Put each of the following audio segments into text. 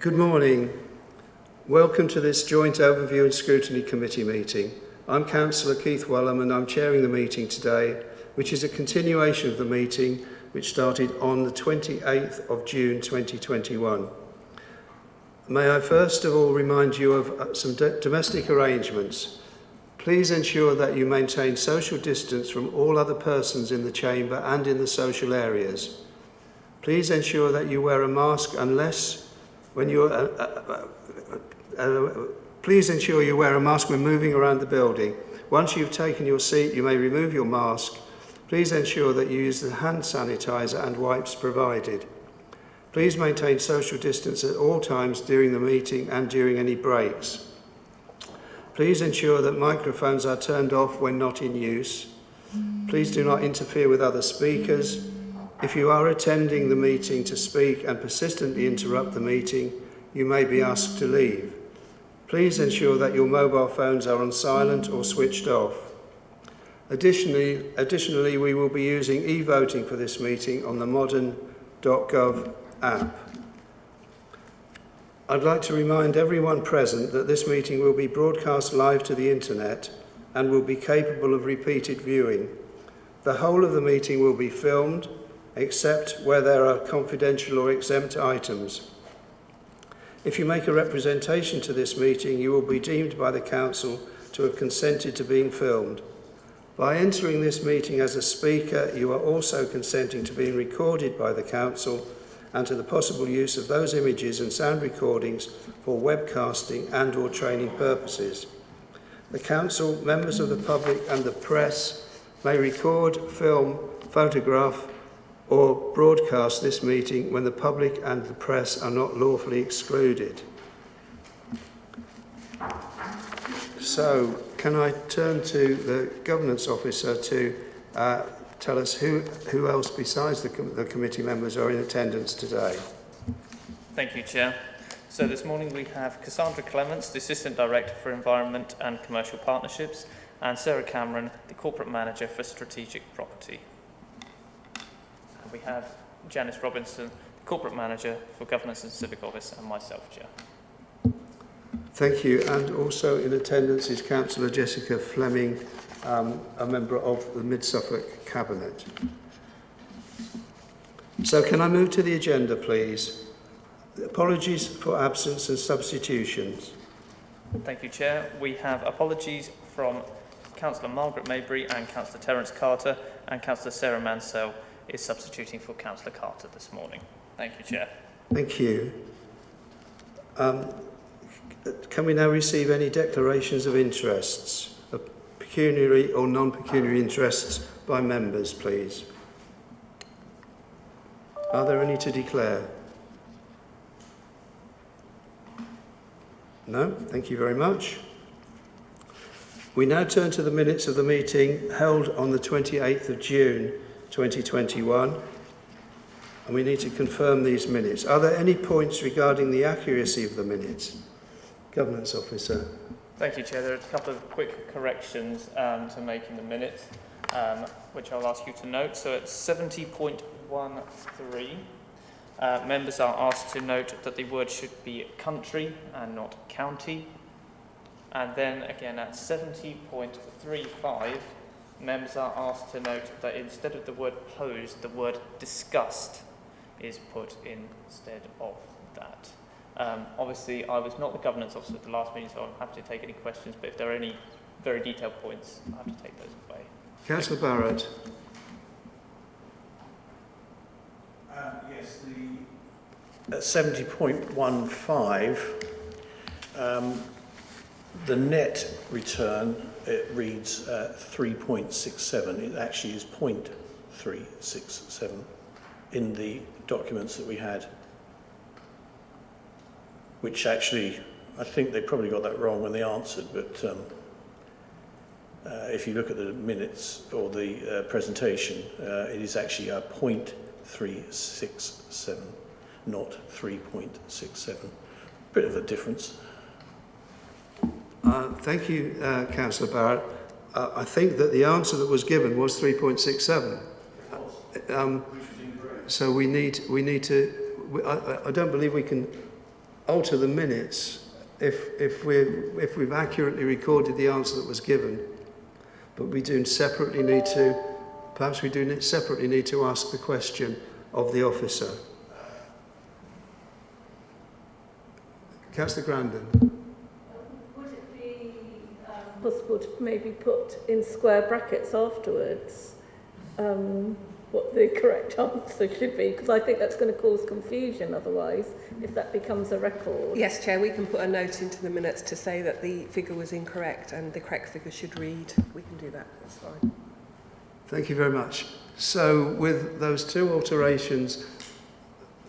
Good morning. Welcome to this joint overview and scrutiny committee meeting. I'm Councillor Keith Wellham and I'm chairing the meeting today, which is a continuation of the meeting which started on the 28th of June 2021. May I first of all remind you of some domestic arrangements. Please ensure that you maintain social distance from all other persons in the chamber and in the social areas. Please ensure that you wear a mask please ensure you wear a mask when moving around the building. Once you've taken your seat, you may remove your mask. Please ensure that you use the hand sanitizer and wipes provided. Please maintain social distance at all times during the meeting and during any breaks. Please ensure that microphones are turned off when not in use. Please do not interfere with other speakers. If you are attending the meeting to speak and persistently interrupt the meeting, you may be asked to leave. Please ensure that your mobile phones are on silent or switched off. Additionally, we will be using e-voting for this meeting on the modern.gov app. I'd like to remind everyone present that this meeting will be broadcast live to the internet and will be capable of repeated viewing. The whole of the meeting will be filmed, except where there are confidential or exempt items. If you make a representation to this meeting, you will be deemed by the Council to have consented to being filmed. By entering this meeting as a speaker, you are also consenting to being recorded by the Council and to the possible use of those images and sound recordings for webcasting and or training purposes. The Council, members of the public and the press may record, film, photograph or broadcast this meeting when the public and the press are not lawfully excluded. So, can I turn to the Governance Officer to tell us who else besides the committee members are in attendance today? Thank you, Chair. So this morning we have Cassandra Clements, the Assistant Director for Environment and Commercial Partnerships, and Sarah Cameron, the Corporate Manager for Strategic Property. And we have Janice Robinson, Corporate Manager for Governance and Civic Office, and myself, Chair. Thank you. And also in attendance is Councillor Jessica Fleming, a member of the Mid-Suffolk Cabinet. So can I move to the agenda, please? Apologies for absence and substitutions. Thank you, Chair. We have apologies from Councillor Margaret Maybury and Councillor Terence Carter, and Councillor Sarah Mansell is substituting for Councillor Carter this morning. Thank you, Chair. Thank you. Can we now receive any declarations of interests, of pecuniary or non-pecuniary interests by members, please? Are there any to declare? No? Thank you very much. We now turn to the minutes of the meeting held on the 28th of June 2021, and we need to confirm these minutes. Are there any points regarding the accuracy of the minutes? Governance Officer. Thank you, Chair. There are a couple of quick corrections to make in the minutes, which I'll ask you to note. So at 70.13, members are asked to note that the word should be country and not county. And then again at 70.35, members are asked to note that instead of the word posed, the word discussed is put instead of that. Obviously, I was not the Governance Officer at the last meeting, so I'm happy to take any questions, but if there are any very detailed points, I have to take those away. Councillor Barrett. Yes, at 70.15, the net return, it reads 3.67. It actually is 0.367 in the documents that we had, which actually, I think they probably got that wrong when they answered, but if you look at the minutes or the presentation, it is actually a 0.367, not 3.67. Bit of a difference. Thank you, Councillor Barrett. I think that the answer that was given was 3.67. So we need to. I don't believe we can alter the minutes if we've accurately recorded the answer that was given, but we do separately need to, perhaps we do separately need to ask the question of the officer. Councillor Grandin. Would it be possible to maybe put in square brackets afterwards what the correct answer should be? Because I think that's going to cause confusion otherwise, if that becomes a record. Yes, Chair, we can put a note into the minutes to say that the figure was incorrect and the correct figure should read. We can do that, that's fine. Thank you very much. So with those two alterations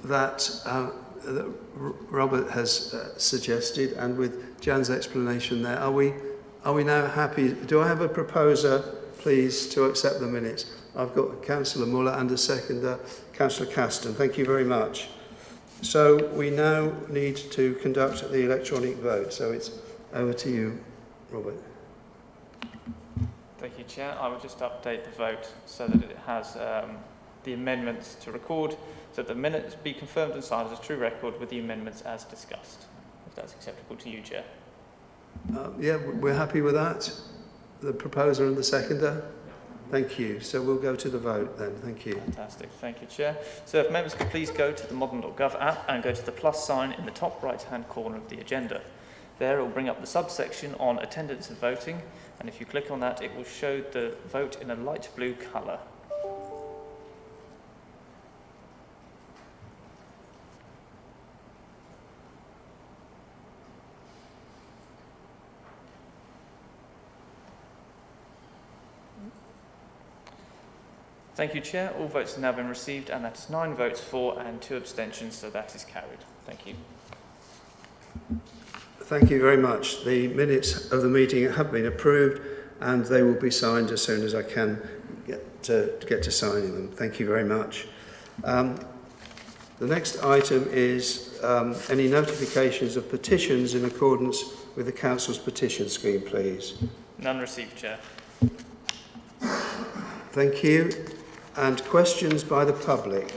that Robert has suggested, and with Jan's explanation there, are we now happy? Do I have a proposer, please, to accept the minutes? I've got Councillor Muller and a seconder, Councillor Caston. Thank you very much. So we now need to conduct the electronic vote. So it's over to you, Robert. Thank you, Chair. I will just update the vote so that it has the amendments to record, so that the minutes be confirmed and signed as a true record with the amendments as discussed. If that's acceptable to you, Chair. Yeah, we're happy with that. The proposer and the seconder. Thank you. So we'll go to the vote then. Thank you. Fantastic. Thank you, Chair. So if members could please go to the modern.gov app and go to the plus sign in the top right-hand corner of the agenda. There it will bring up the subsection on attendance and voting, and if you click on that, it will show the vote in a light blue colour. Thank you, Chair. All votes have now been received, and that is 9 votes for and 2 abstentions, so that is carried. Thank you. Thank you very much. The minutes of the meeting have been approved, and they will be signed as soon as I can get to signing them. Thank you very much. The next item is any notifications of petitions in accordance with the Council's petition scheme, please. None received, Chair. Thank you. And questions by the public.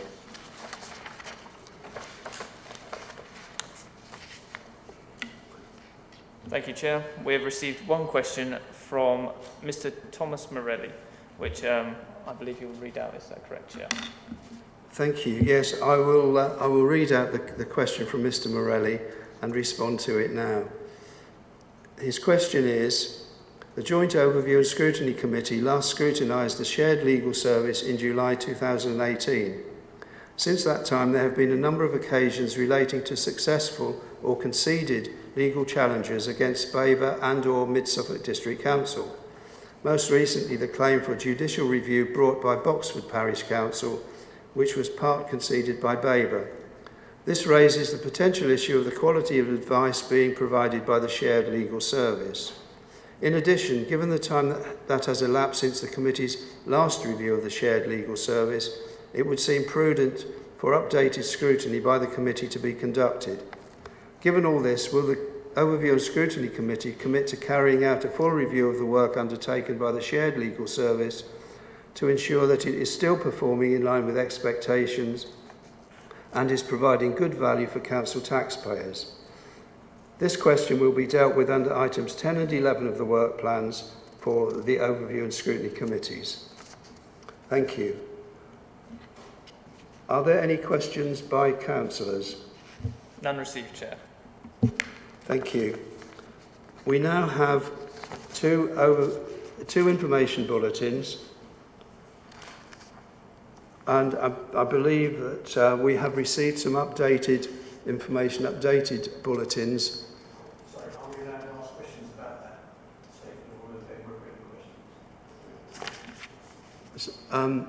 Thank you, Chair. We have received one question from Mr. Thomas Morelli, which I believe you will read out. Is that correct, Chair? Thank you. Yes, I will read out the question from Mr. Morelli and respond to it now. His question is: the Joint Overview and Scrutiny Committee last scrutinised the shared legal service in July 2018. Since that time, there have been a number of occasions relating to successful or conceded legal challenges against Babergh and/or Mid-Suffolk District Council. Most recently, the claim for judicial review brought by Boxford Parish Council, which was part conceded by Babergh. This raises the potential issue of the quality of advice being provided by the shared legal service. In addition, given the time that has elapsed since the committee's last review of the shared legal service, it would seem prudent for updated scrutiny by the committee to be conducted. Given all this, will the Overview and Scrutiny Committee commit to carrying out a full review of the work undertaken by the shared legal service to ensure that it is still performing in line with expectations and is providing good value for council taxpayers? This question will be dealt with under items 10 and 11 of the work plans for the Overview and Scrutiny Committees. Thank you. Are there any questions by councillors? None received, Chair. Thank you. We now have two information bulletins, and I believe that we have received some updated bulletins. Sorry, are we allowed to ask questions about that statement, or are they written questions?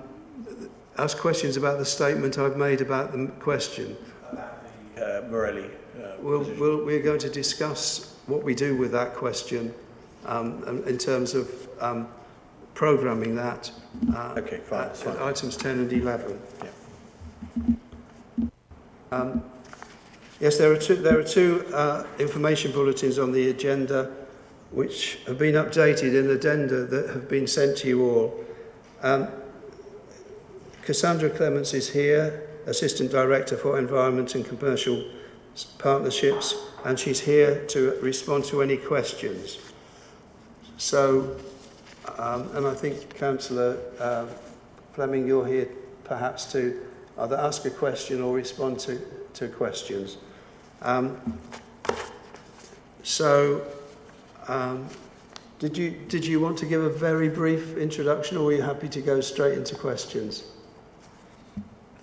Ask questions about the statement I've made about the question. About the Morelli We're going to discuss what we do with that question in terms of programming that okay, fine, at items 10 and 11. Yeah. Yes, there are two information bulletins on the agenda which have been updated in addenda that have been sent to you all. Cassandra Clements is here, Assistant Director for Environment and Commercial partnerships, and she's here to respond to any questions. So, and I think Councillor Fleming, you're here perhaps to either ask a question or respond to questions. Did you want to give a very brief introduction, or were you happy to go straight into questions?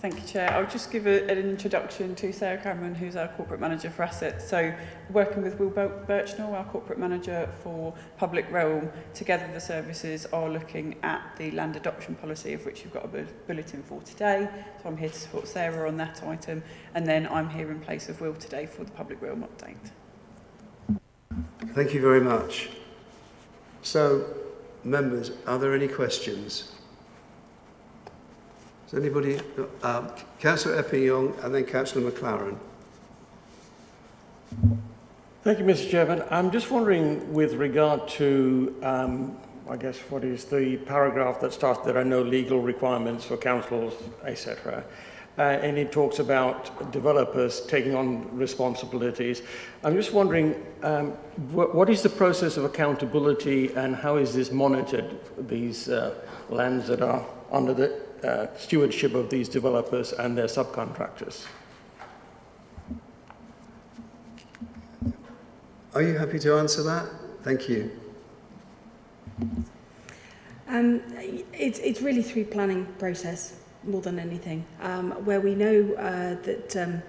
Thank you, Chair. I'll just give an introduction to Sarah Cameron, who's our Corporate Manager for Assets. So, working with Will Birchnell, our Corporate Manager for Public Realm, together the services are looking at the land adoption policy, of which you've got a bulletin for today. So I'm here to support Sarah on that item, and then I'm here in place of Will today for the Public Realm update. Thank you very much. So, members, are there any questions? Is anybody? Councillor Epping-Young and then Councillor McLaren. Thank you, Mr. Chairman. I'm just wondering, with regard to, I guess, what is the paragraph that starts, there are no legal requirements for councils, etc. And it talks about developers taking on responsibilities. I'm just wondering, what is the process of accountability and how is this monitored, these lands that are under the stewardship of these developers and their subcontractors? Are you happy to answer that? Thank you. It's really through planning process more than anything, where we know that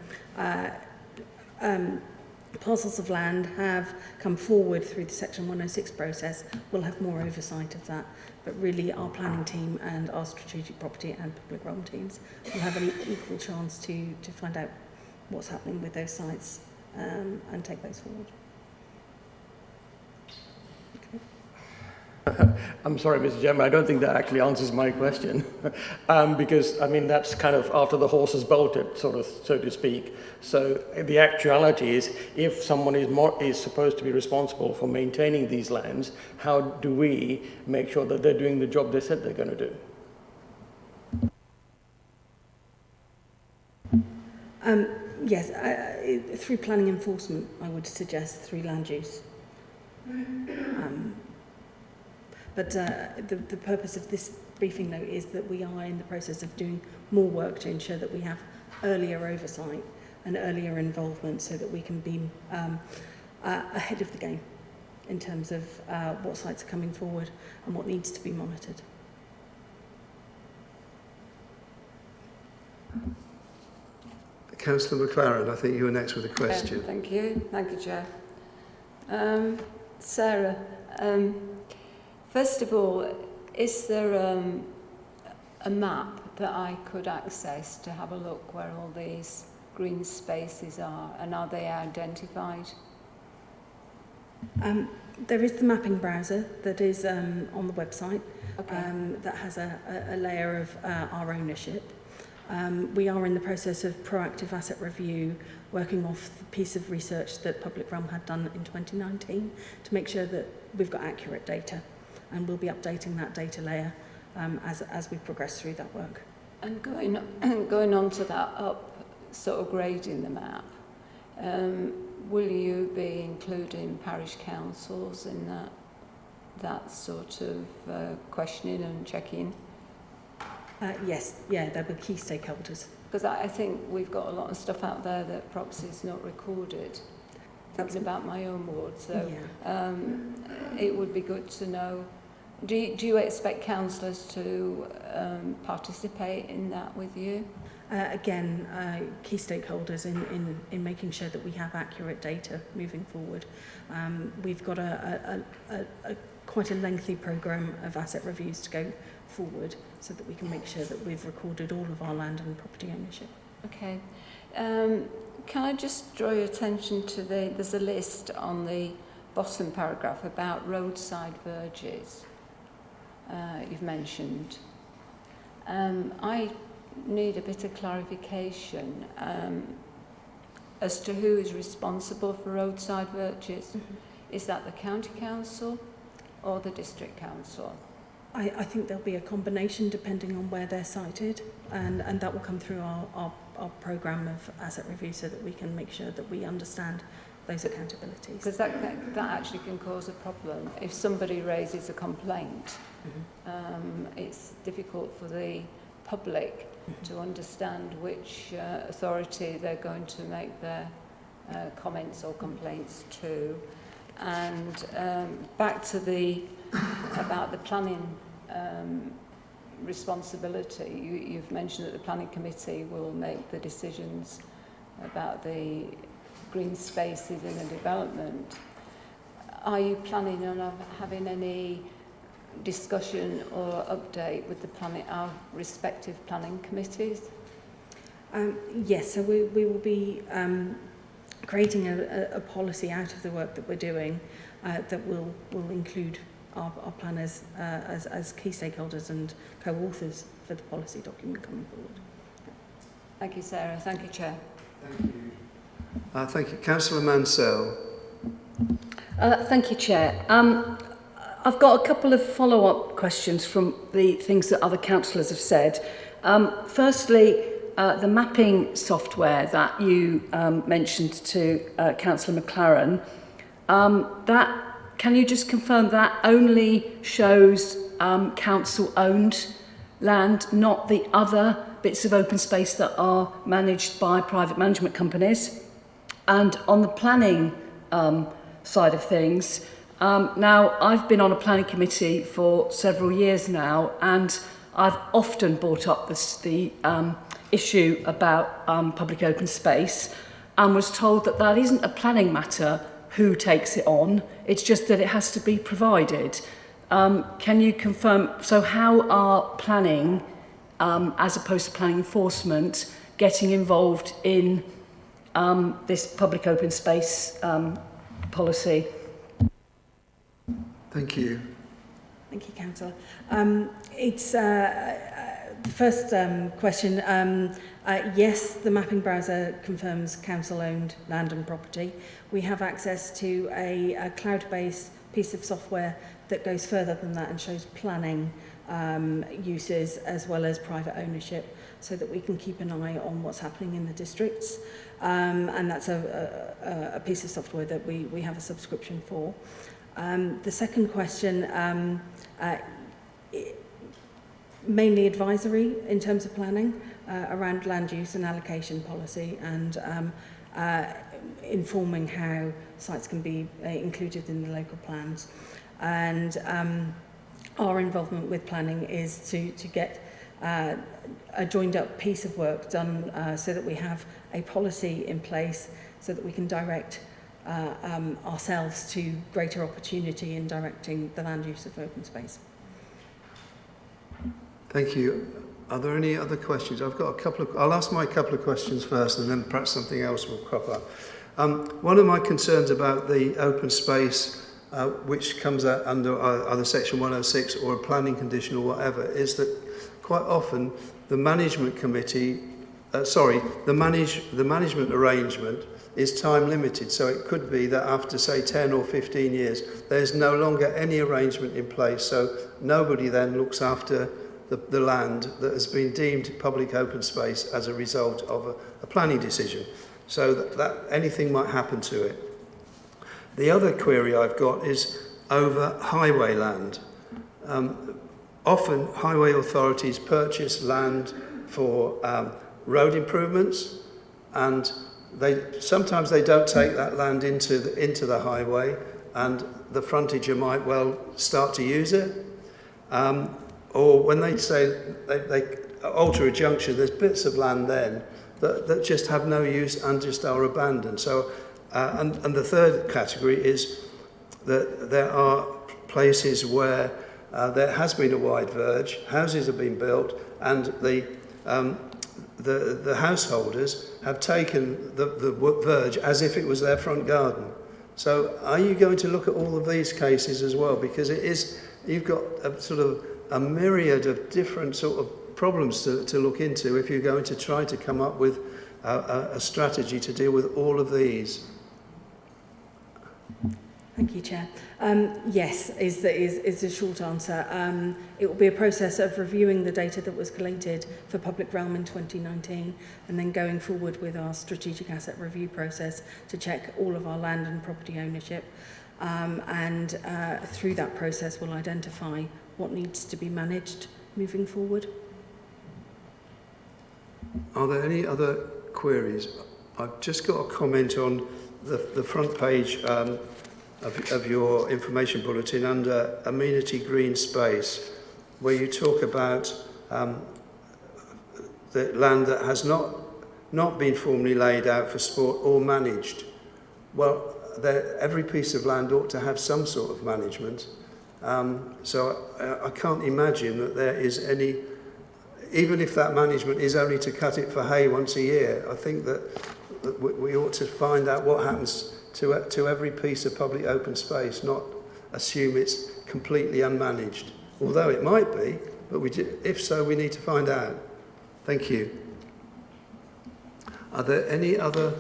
parcels of land have come forward through the Section 106 process. We'll have more oversight of that, but really our planning team and our strategic property and public realm teams will have an equal chance to find out what's happening with those sites and take those forward. I'm sorry, Mr. Chairman, I don't think that actually answers my question. Because, I mean, that's kind of after the horse is bolted, sort of, so to speak. So the actuality is, if someone is supposed to be responsible for maintaining these lands, how do we make sure that they're doing the job they said they're going to do? Yes, through planning enforcement, I would suggest, through land use. But the purpose of this briefing note is that we are in the process of doing more work to ensure that we have earlier oversight and earlier involvement so that we can be ahead of the game in terms of what sites are coming forward and what needs to be monitored. Councillor McLaren, I think you were next with a question. Thank you, Chair. Sarah, first of all, is there a map that I could access to have a look where all these green spaces are, and are they identified? There is the mapping browser that is on the website, Okay. that has a layer of our ownership. We are in the process of proactive asset review, working off the piece of research that Public Realm had done in 2019 to make sure that we've got accurate data, and we'll be updating that data layer as we progress through that work. And going on to that, sort of grading the map, will you be including parish councils in that sort of questioning and checking? Yes, yeah, they'll be key stakeholders. Because I think we've got a lot of stuff out there that perhaps is not recorded. Thinking about my own ward, so yeah. It would be good to know. Do you expect councillors to participate in that with you? Again, key stakeholders in making sure that we have accurate data moving forward. We've got quite a lengthy programme of asset reviews to go forward so that we can make sure that we've recorded all of our land and property ownership. Okay. Can I just draw your attention to there's a list on the bottom paragraph about roadside verges you've mentioned. I need a bit of clarification as to who is responsible for roadside verges. Mm-hmm. Is that the county council or the district council? I think there'll be a combination depending on where they're sited, and that will come through our our programme of asset review so that we can make sure that we understand those accountabilities. Because that actually can cause a problem. If somebody raises a complaint, it's difficult for the public to understand which authority they're going to make their comments or complaints to. And back to about the planning responsibility, you've mentioned that the planning committee will make the decisions about the green spaces in the development. Are you planning on having any discussion or update with our respective planning committees? Yes, so we will be creating a policy out of the work that we're doing that will include our planners as key stakeholders and co-authors for the policy document coming forward. Thank you, Sarah. Thank you, Chair. Thank you. Thank you. Councillor Mansell. Thank you, Chair. I've got a couple of follow-up questions from the things that other councillors have said. Firstly, the mapping software that you mentioned to Councillor McLaren, can you just confirm that only shows council-owned land, not the other bits of open space that are managed by private management companies? And on the planning side of things, now I've been on a planning committee for several years now, and I've often brought up the issue about public open space and was told that that isn't a planning matter who takes it on, it's just that it has to be provided. Can you confirm, so how are planning, as opposed to planning enforcement, getting involved in this public open space policy? Thank you. Thank you, Councillor. It's the first question. Yes, the mapping browser confirms council-owned land and property. We have access to a cloud-based piece of software that goes further than that and shows planning uses as well as private ownership, so that we can keep an eye on what's happening in the districts. And that's a piece of software that we have a subscription for. The second question, mainly advisory in terms of planning around land use and allocation policy, and informing how sites can be included in the local plans. And our involvement with planning is to get a joined up piece of work done so that we have a policy in place so that we can direct ourselves to greater opportunity in directing the land use of open space. Thank you. Are there any other questions? I've got a couple of... I'll ask my couple of questions first, and then perhaps something else will crop up. One of my concerns about the open space, which comes out under either Section 106 or a planning condition or whatever, is that quite often the management committee, the management arrangement is time limited. So it could be that after, say, 10 or 15 years, there's no longer any arrangement in place. So nobody then looks after the land that has been deemed public open space as a result of a planning decision. So that anything might happen to it. The other query I've got is over highway land. Often highway authorities purchase land for road improvements, and sometimes they don't take that land into the highway, and the frontager might well start to use it. Or when they say they alter a junction, there's bits of land then that just have no use and just are abandoned. So, and the third category is that there are places where there has been a wide verge, houses have been built, and the householders have taken the verge as if it was their front garden. So are you going to look at all of these cases as well? Because you've got a sort of a myriad of different sort of problems to look into if you're going to try to come up with a strategy to deal with all of these. Thank you, Chair. Yes, is the short answer. It will be a process of reviewing the data that was collated for public realm in 2019 and then going forward with our strategic asset review process to check all of our land and property ownership. Through that process, we'll identify what needs to be managed moving forward. Are there any other queries? I've just got a comment on the front page of your information bulletin under amenity green space, where you talk about the land that has not been formally laid out for sport or managed. Well, every piece of land ought to have some sort of management. So I can't imagine that there is any, even if that management is only to cut it for hay once a year, I think that we ought to find out what happens to every piece of public open space, not assume it's completely unmanaged. Although it might be, but if so, we need to find out. Thank you. Are there any other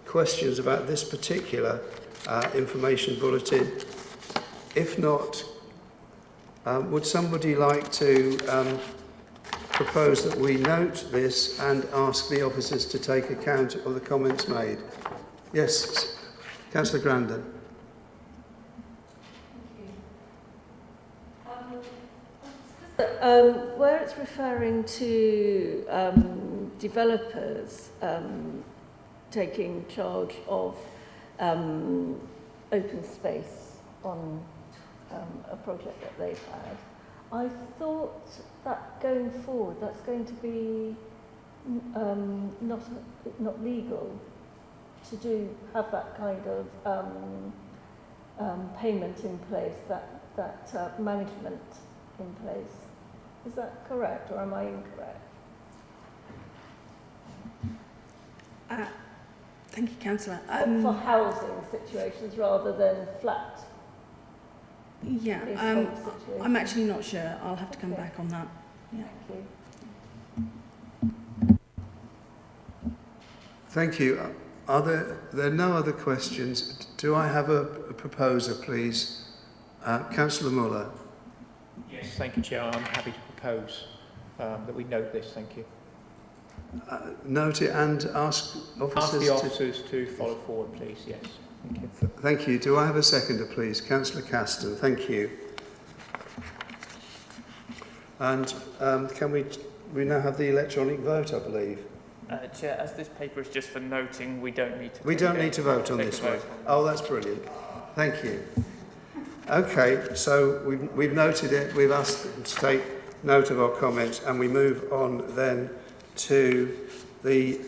questions about this particular information bulletin? If not, would somebody like to propose that we note this and ask the officers to take account of the comments made? Yes, Councillor Grandin. Where it's referring to developers taking charge of open space on a project that they've had, I thought that going forward that's going to be not legal to have that kind of payment in place, that management in place. Is that correct, or am I incorrect? Thank you, Councillor. For housing situations rather than flat. Yeah, I'm actually not sure. I'll have to come back on that. Yeah. Thank you. Are there no other questions? Do I have a proposer, please? Councillor Muller. Yes, thank you, Chair. I'm happy to propose that we note this. Thank you. Note it and ask the officers to follow forward, please. Yes. Thank you. Thank you. Do I have a seconder, please? Councillor Caston. Thank you. And can we now have the electronic vote, I believe? Chair, as this paper is just for noting, we don't need to. We don't need to vote on this one. Oh, that's brilliant. Thank you. Okay, so we've noted it. We've asked them to take note of our comments, and we move on then to the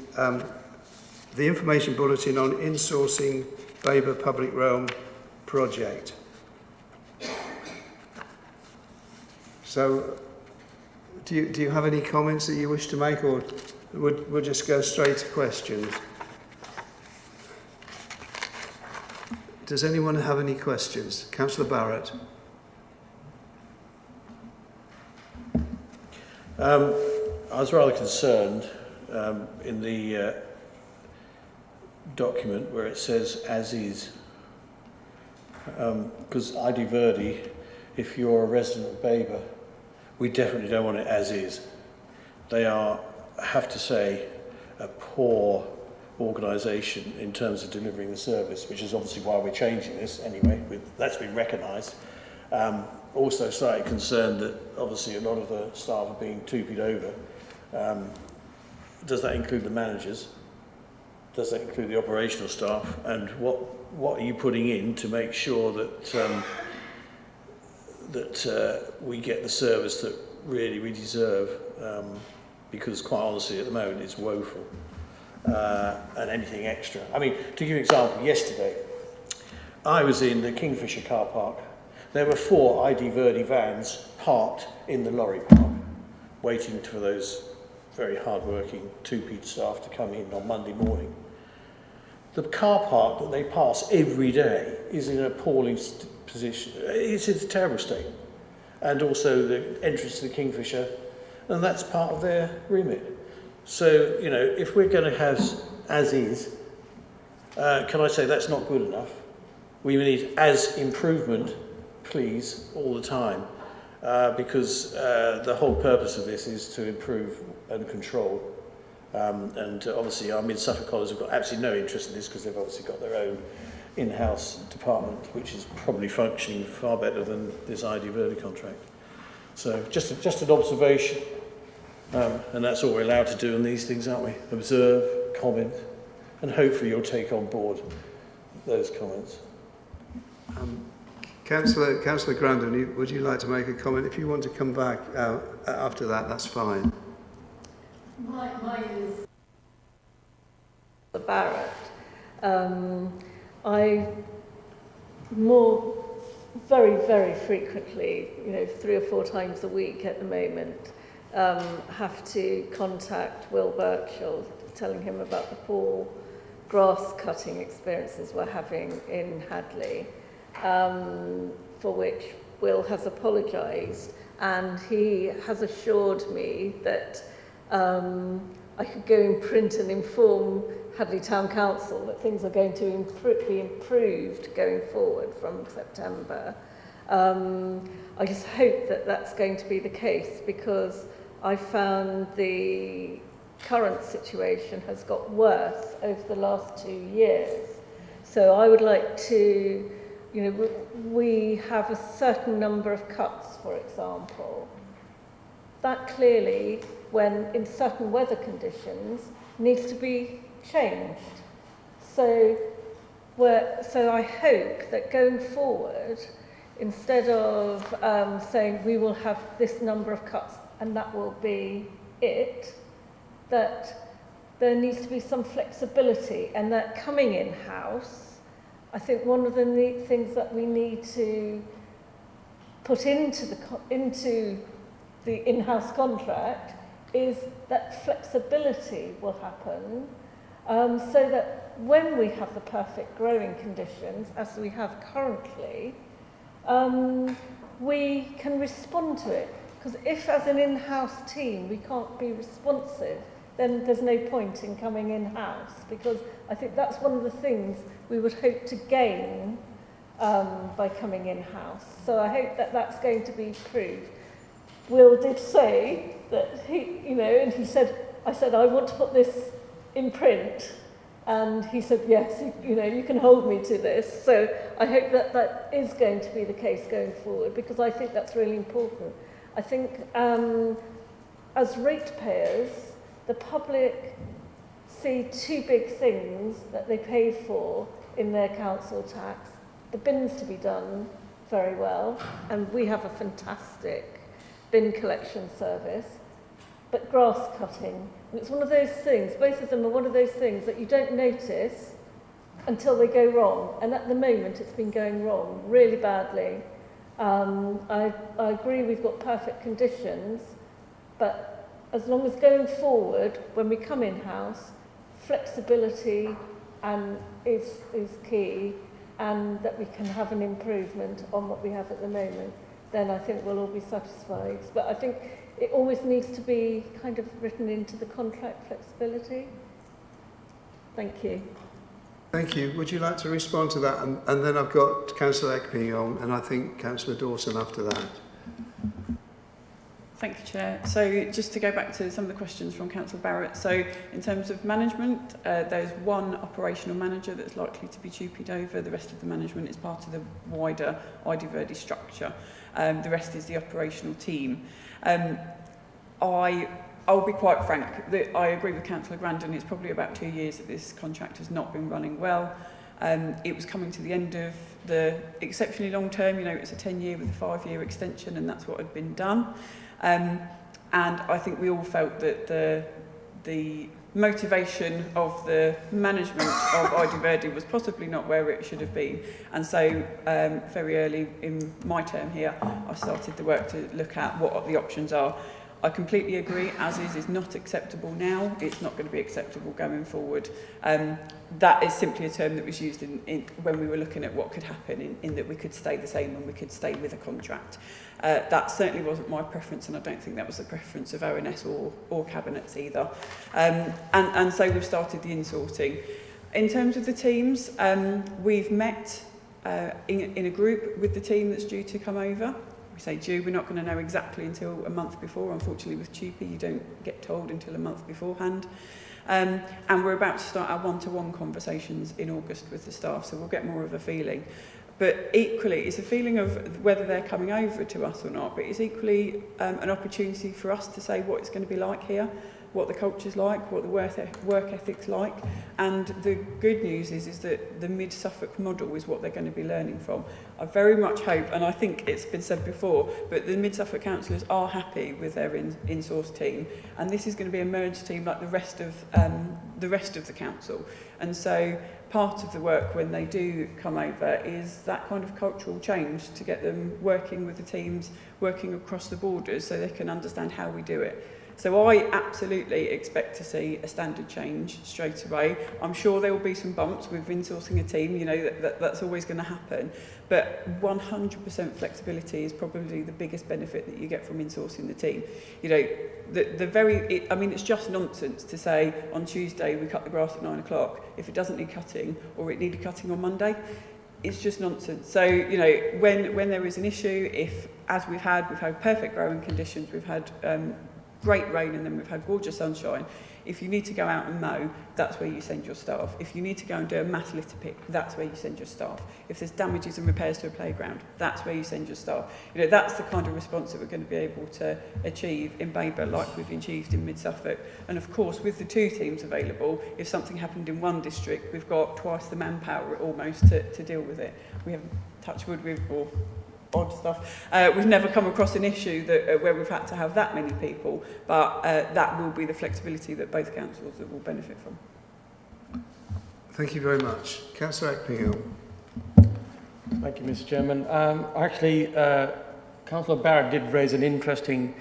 information bulletin on insourcing Babergh Public Realm project. So, do you have any comments that you wish to make, or we'll just go straight to questions? Does anyone have any questions? Councillor Barrett. I was rather concerned in the document where it says as is, because ID Verdi, if you're a resident of Babergh, we definitely don't want it as is. They are, I have to say, a poor organisation in terms of delivering the service, which is obviously why we're changing this anyway. That's been recognised. Also slightly concerned that obviously a lot of the staff are being tupied over. Does that include the managers? Does that include the operational staff? And what are you putting in to make sure that we get the service that really we deserve? Because quite honestly, at the moment, it's woeful. And anything extra. I mean, to give you an example, yesterday, I was in the Kingfisher car park. There were 4 ID Verdi vans parked in the lorry park, waiting for those very hard-working two-peat staff to come in on Monday morning. The car park that they pass every day is in an appalling position. It's in a terrible state. And also the entrance to the Kingfisher, and that's part of their remit. So, you know, if we're going to have as is, can I say that's not good enough? we need as improvement, please, all the time, because the whole purpose of this is to improve and control. And obviously our Mid-Suffolk College have got absolutely no interest in this because they've obviously got their own in-house department, which is probably functioning far better than this ID Verde contract. So just an observation, and that's all we're allowed to do on these things, aren't we? Observe, comment, and hopefully you'll take on board those comments. Councillor Grandon, would you like to make a comment? If you want to come back after that, that's fine. Mine is the Barrett. I very frequently, 3 or 4 times a week at the moment, have to contact Will Birchall, telling him about the poor grass cutting experiences we're having in Hadley, for which Will has apologised, and he has assured me that I could go in print and inform Hadley Town Council that things are going to be improved going forward from September. I just hope that that's going to be the case, because I found the current situation has got worse over the last 2 years. So I would like to, we have a certain number of cuts, for example. That clearly, when in certain weather conditions, needs to be changed. So I hope that going forward, instead of saying we will have this number of cuts and that will be it, that there needs to be some flexibility, and that coming in-house, I think one of the things that we need to put into the in-house contract is that flexibility will happen, so that when we have the perfect growing conditions, as we have currently, we can respond to it. Because if as an in-house team we can't be responsive, then there's no point in coming in-house, because I think that's one of the things we would hope to gain by coming in-house. So I hope that that's going to be proved. Will did say that and he said, I said, I want to put this in print. And he said, yes, you can hold me to this. So I hope that that is going to be the case going forward, because I think that's really important. I think as ratepayers, the public see 2 big things that they pay for in their council tax. The bins to be done very well, and we have a fantastic bin collection service, but grass cutting. And it's one of those things, both of them are one of those things that you don't notice until they go wrong. And at the moment, it's been going wrong really badly. I agree we've got perfect conditions, but as long as going forward, when we come in-house, flexibility is key, and that we can have an improvement on what we have at the moment, then I think we'll all be satisfied. But I think it always needs to be kind of written into the contract, flexibility. Thank you. Thank you. Would you like to respond to that? And then I've got Councillor Ekping on, and I think Councillor Dawson after that. Thank you, Chair. So just to go back to some of the questions from Councillor Barrett. So in terms of management, there's one operational manager that's likely to be dupied over. The rest of the management is part of the wider ID Verde structure. The rest is the operational team. I'll be quite frank, that I agree with Councillor Grandon. It's probably about 2 years that this contract has not been running well. It was coming to the end of the exceptionally long term, it's a 10-year with a 5-year extension, and that's what had been done. And I think we all felt that the motivation of the management of ID Verde was possibly not where it should have been. And so very early in my term here, I started the work to look at what the options are. I completely agree, as is not acceptable now. It's not going to be acceptable going forward. That is simply a term that was used in when we were looking at what could happen, in that we could stay the same and we could stay with a contract. That certainly wasn't my preference, and I don't think that was the preference of ONS or cabinets either. And so we've started the insorting. In terms of the teams, we've met in a group with the team that's due to come over. We say due, we're not going to know exactly until a month before. Unfortunately, with TUPE, you don't get told until a month beforehand. And we're about to start our one-to-one conversations in August with the staff, so we'll get more of a feeling. But equally, it's a feeling of whether they're coming over to us or not, but it's equally an opportunity for us to say what it's going to be like here, what the culture's like, what the work ethic's like. And the good news is that the Mid-Suffolk model is what they're going to be learning from. I very much hope, and I think it's been said before, but the Mid-Suffolk councillors are happy with their in-source team, and this is going to be a merged team like the rest of the council. And so part of the work when they do come over is that kind of cultural change to get them working with the teams, working across the borders so they can understand how we do it. So I absolutely expect to see a standard change straight away. I'm sure there will be some bumps with insourcing a team, you know, that's always going to happen. But 100% flexibility is probably the biggest benefit that you get from insourcing the team. You know, I mean, it's just nonsense to say on Tuesday we cut the grass at 9 o'clock if it doesn't need cutting or it needed cutting on Monday. It's just nonsense. So, you know, when there is an issue, if, as we've had perfect growing conditions, we've had great rain and then we've had gorgeous sunshine. If you need to go out and mow, that's where you send your staff. If you need to go and do a mass litter pick, that's where you send your staff. If there's damages and repairs to a playground, that's where you send your staff. You know, that's the kind of response that we're going to be able to achieve in Babergh like we've achieved in Mid-Suffolk. And of course, with the two teams available, if something happened in one district, we've got twice the manpower almost to deal with it. We haven't touched wood with or odd stuff. We've never come across an issue that where we've had to have that many people, but that will be the flexibility that both councils will benefit from. Thank you very much. Councillor Eckpingham. Thank you, Mr. Chairman. Actually, Councillor Barrett did raise an interesting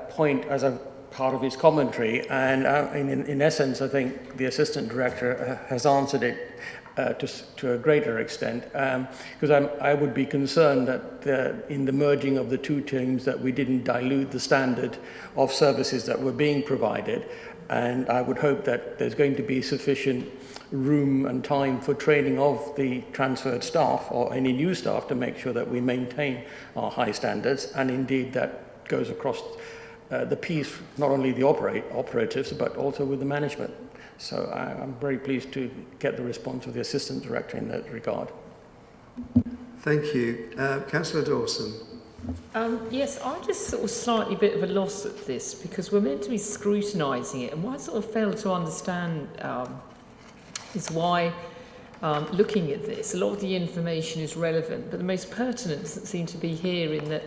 point as a part of his commentary, and in essence, I think the Assistant Director has answered it to a greater extent, because I would be concerned that in the merging of the two teams that we didn't dilute the standard of services that were being provided, and I would hope that there's going to be sufficient room and time for training of the transferred staff or any new staff to make sure that we maintain our high standards, and indeed that goes across the piece, not only the operatives but also with the management. So I'm very pleased to get the response of the Assistant Director in that regard. Thank you. Councillor Dawson. Yes, I'm just sort of slightly bit of a loss at this because we're meant to be scrutinising it, and what I sort of fail to understand is why looking at this, a lot of the information is relevant, but the most pertinent doesn't seem to be here in that.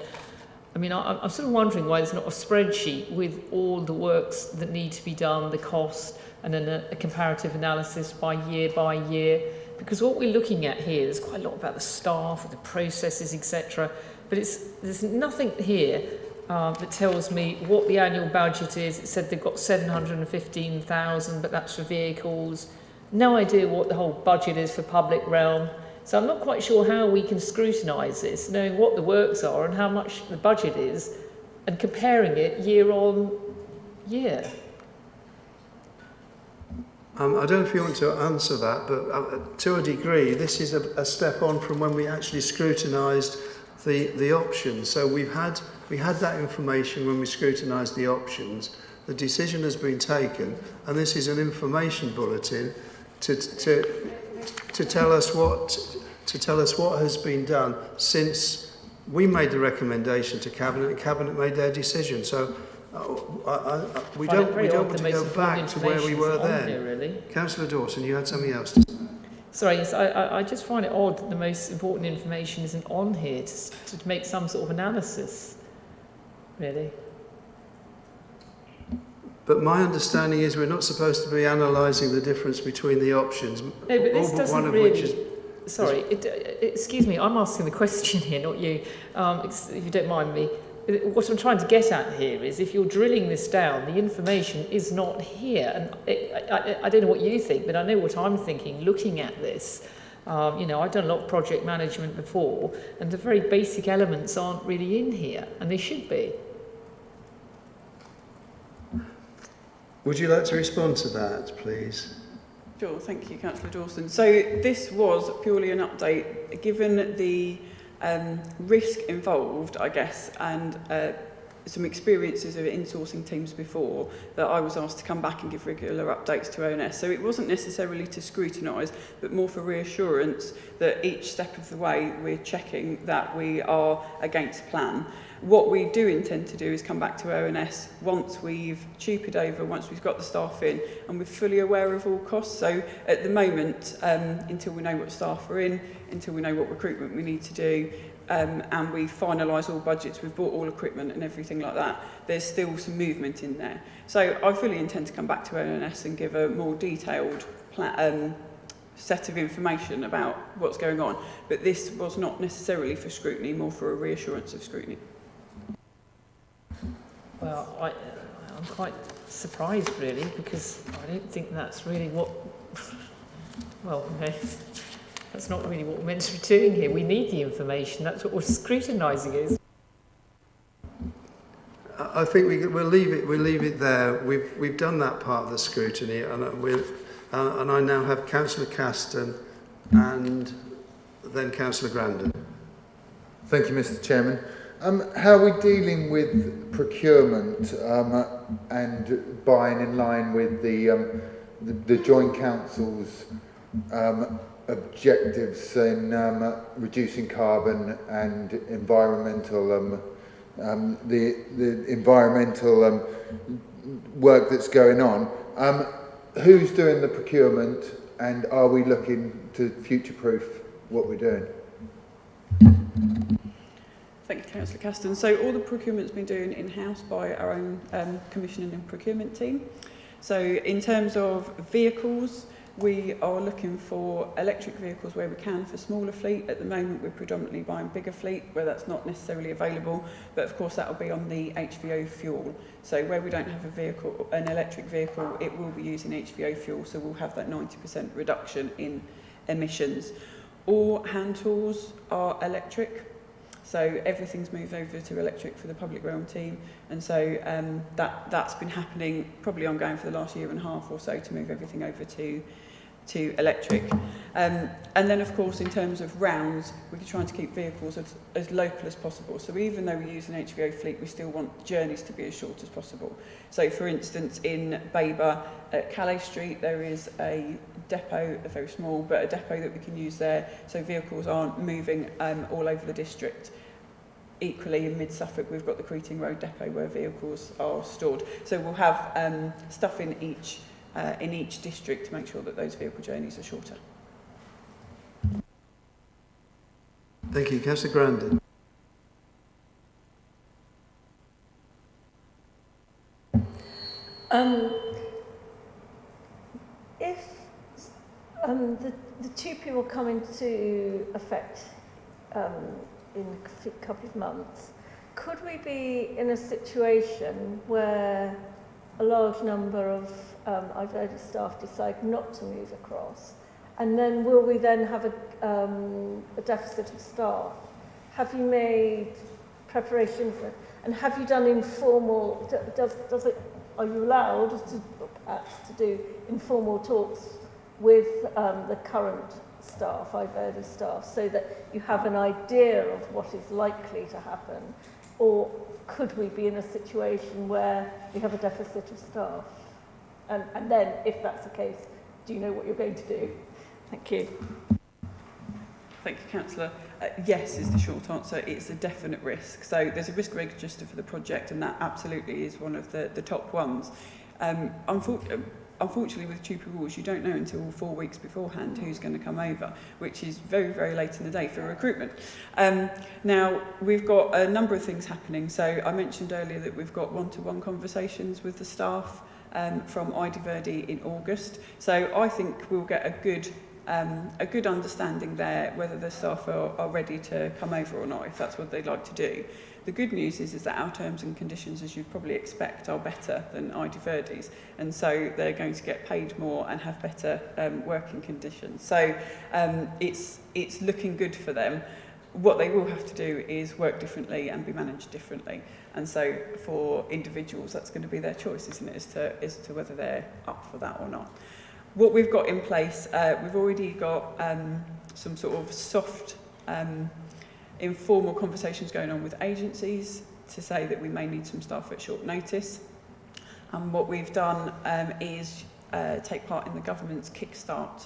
I mean, I'm sort of wondering why there's not a spreadsheet with all the works that need to be done, the cost, and then a comparative analysis by year, because what we're looking at here, there's quite a lot about the staff, the processes, etc. But there's nothing here that tells me what the annual budget is. It said they've got 715,000, but that's for vehicles. No idea what the whole budget is for public realm. So I'm not quite sure how we can scrutinise this, knowing what the works are and how much the budget is, and comparing it year on year. I don't know if you want to answer that, but to a degree, this is a step on from when we actually scrutinised the options. So we had that information when we scrutinised the options. The decision has been taken, and this is an information bulletin to tell us what has been done since we made the recommendation to Cabinet and Cabinet made their decision. So we don't want to go back to where we were then. Here, really. Councillor Dawson, you had something else to say? Sorry, yes, I just find it odd that the most important information isn't on here to make some sort of analysis, really. But my understanding is we're not supposed to be analysing the difference between the options. No, but this doesn't one of really... which is... Sorry, excuse me, I'm asking the question here, not you, if you don't mind me. What I'm trying to get at here is if you're drilling this down, the information is not here. And I don't know what you think, but I know what I'm thinking looking at this. You know, I've done a lot of project management before, and the very basic elements aren't really in here, and they should be. Would you like to respond to that, please? Sure, thank you, Councillor Dawson. So this was purely an update, given the risk involved, I guess, and some experiences of insourcing teams before, that I was asked to come back and give regular updates to ONS. So it wasn't necessarily to scrutinise, but more for reassurance that each step of the way we're checking that we are against plan. What we do intend to do is come back to ONS once we've tupered over, once we've got the staff in and we're fully aware of all costs. So at the moment, until we know what staff are in, until we know what recruitment we need to do, and we finalise all budgets, we've bought all equipment and everything like that, there's still some movement in there. So I fully intend to come back to ONS and give a more detailed set of information about what's going on. But this was not necessarily for scrutiny, more for a reassurance of scrutiny. Well, I'm quite surprised, really, because I don't think that's really what... Well, no, that's not really what we're meant to be doing here. We need the information. That's what we're scrutinising is. I think we'll leave it there. We've done that part of the scrutiny, and I now have Councillor Caston and then Councillor Grandin. Thank you, Mr. Chairman. How are we dealing with procurement and buying in line with the Joint Council's objectives in reducing carbon and environmental the environmental work that's going on? Who's doing the procurement, and are we looking to future-proof what we're doing? Thank you, Councillor Caston. So all the procurement's been done in-house by our own commissioning and procurement team. So in terms of vehicles, we are looking for electric vehicles where we can for smaller fleet. At the moment, we're predominantly buying bigger fleet where that's not necessarily available, but of course that will be on the HVO fuel. So where we don't have an electric vehicle, it will be using HVO fuel, so we'll have that 90% reduction in emissions. All hand tools are electric. So everything's moved over to electric for the public realm team, and so that's been happening probably ongoing for the last year and a half or so to move everything over to electric. And then of course in terms of rounds, we're trying to keep vehicles as local as possible. So even though we use an HVO fleet, we still want journeys to be as short as possible. So for instance in Babergh at Calais Street there is a depot, a very small, but a depot that we can use there so vehicles aren't moving all over the district. Equally in mid-Suffolk we've got the Creating Road depot where vehicles are stored. So we'll have stuff in each district to make sure that those vehicle journeys are shorter. Thank you. Councillor Grandin. If the TUPE will come into effect in a couple of months, could we be in a situation where a large number of IVERDI staff decide not to move across, and then will we then have a deficit of staff? Have you made preparation for it? And have you done informal, are you allowed to perhaps to do informal talks with the current staff, IVERDI staff, so that you have an idea of what is likely to happen? Or could we be in a situation where we have a deficit of staff? And then, if that's the case, do you know what you're going to do? Thank you. Thank you, Councillor. Yes is the short answer. It's a definite risk. So there's a risk register for the project, and that absolutely is one of the top ones. Unfortunately, with TUPE rules, you don't know until 4 weeks beforehand who's going to come over, which is very, very late in the day for recruitment. Now, we've got a number of things happening. So I mentioned earlier that we've got one-to-one conversations with the staff from IVERDI in August. So I think we'll get a good understanding there whether the staff are ready to come over or not, if that's what they'd like to do. The good news is that our terms and conditions, as you'd probably expect, are better than IVERDI's, and so they're going to get paid more and have better working conditions. So it's looking good for them. What they will have to do is work differently and be managed differently, and so for individuals that's going to be their choice, isn't it, as to whether they're up for that or not. what we've got in place, we've already got some sort of soft, informal conversations going on with agencies to say that we may need some staff at short notice. And what we've done is take part in the government's Kickstart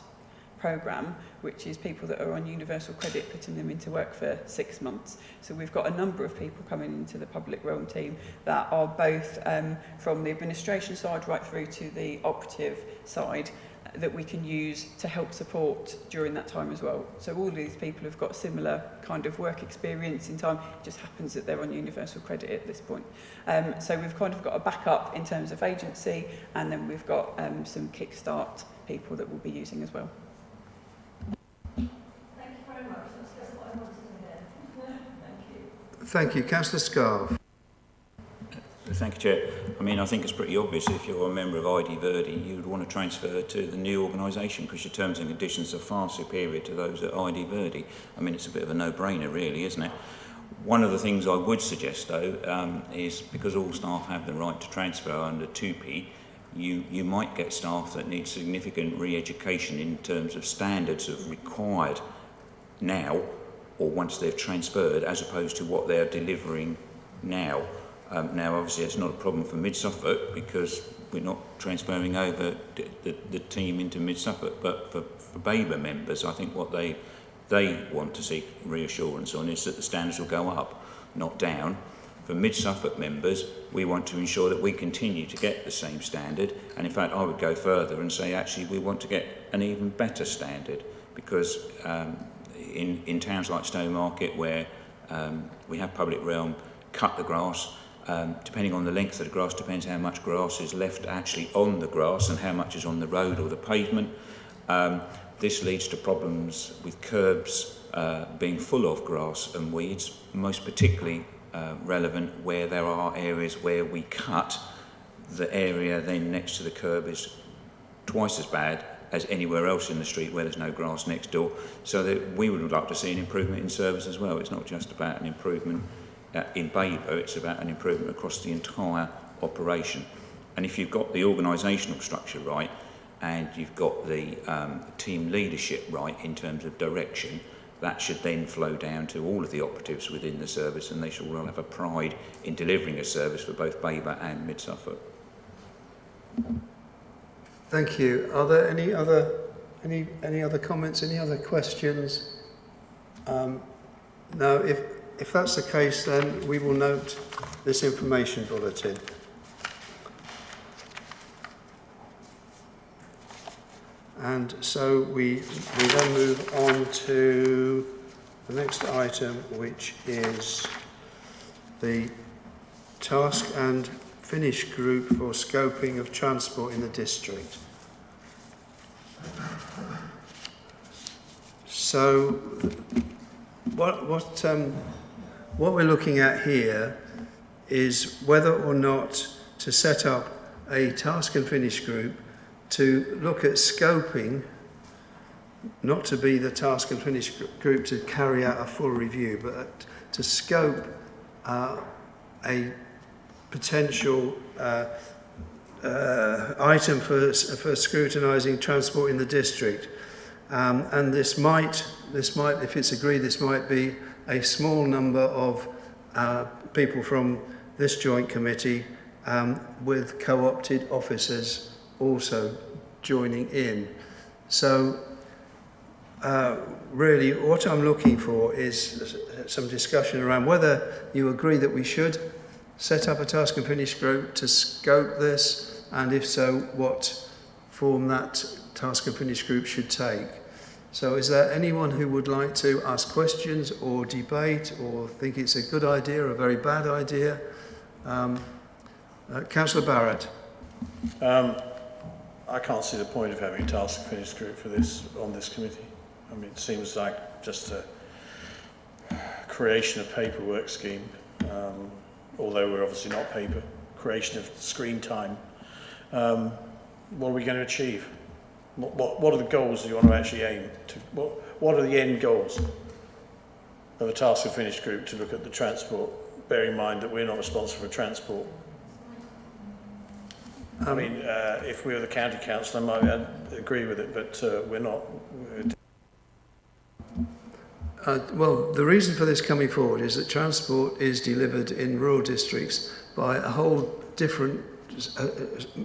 programme, which is people that are on universal credit, putting them into work for 6 months. So we've got a number of people coming into the public realm team that are both from the administration side right through to the operative side that we can use to help support during that time as well. So all these people have got similar kind of work experience in time. It just happens that they're on universal credit at this point. So we've kind of got a backup in terms of agency, and then we've got some Kickstart people that we'll be using as well. Thank you. Councillor Scarve. Thank you, Chair. I mean, I think it's pretty obvious if you're a member of ID Verdi, you would want to transfer to the new organisation because your terms and conditions are far superior to those at ID Verdi. I mean, it's a bit of a no-brainer, really, isn't it? One of the things I would suggest, though, is because all staff have the right to transfer under 2P, you might get staff that need significant re-education in terms of standards of required now or once they've transferred, as opposed to what they're delivering now. Now, obviously, it's not a problem for Mid-Suffolk because we're not transferring over the team into Mid-Suffolk, but for Babergh members, I think what they want to seek reassurance on is that the standards will go up, not down. For Mid-Suffolk members, we want to ensure that we continue to get the same standard, and in fact, I would go further and say, actually, we want to get an even better standard, because in towns like Stowmarket, where we have public realm cut the grass, depending on the length of the grass, depends how much grass is left actually on the grass and how much is on the road or the pavement. This leads to problems with curbs being full of grass and weeds, most particularly relevant where there are areas where we cut, the area then next to the curb is twice as bad as anywhere else in the street where there's no grass next door. So that we would like to see an improvement in service as well. It's not just about an improvement in Babergh, it's about an improvement across the entire operation. And if you've got the organisational structure right, and you've got the team leadership right in terms of direction, that should then flow down to all of the operatives within the service, and they should all have a pride in delivering a service for both Babergh and Mid-Suffolk. Thank you. Are there any other comments? Any other questions? No. If that's the case, then we will note this information bulletin. And so we then move on to the next item, which is the task and finish group for scoping of transport in the district. So what we're looking at here is whether or not to set up a task and finish group to look at scoping, not to be the task and finish group to carry out a full review, but to scope a potential item for scrutinising transport in the district. And this might, if it's agreed, this might be a small number of people from this joint committee with co-opted officers also joining in. So really what I'm looking for is some discussion around whether you agree that we should set up a task and finish group to scope this, and if so, what form that task and finish group should take. So is there anyone who would like to ask questions or debate or think it's a good idea or a very bad idea? Councillor Barrett. I can't see the point of having a task and finish group for this on this committee. I mean, it seems like just a creation of paperwork scheme, although we're obviously not paper, creation of screen time. What are we going to achieve? What are the goals that you want to actually aim to? What are the end goals of a task and finish group to look at the transport, bearing in mind that we're not responsible for transport? I mean, if we were the county council, I might agree with it, but we're not. Well, the reason for this coming forward is that transport is delivered in rural districts by a whole different,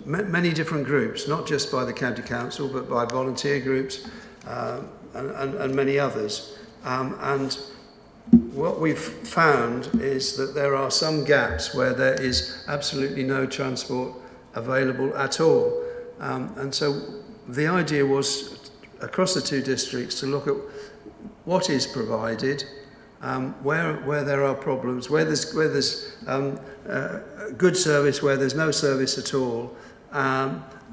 many different groups, not just by the county council, but by volunteer groups and many others. And what we've found is that there are some gaps where there is absolutely no transport available at all. And so the idea was across the two districts to look at what is provided, where there are problems, where there's good service, where there's no service at all,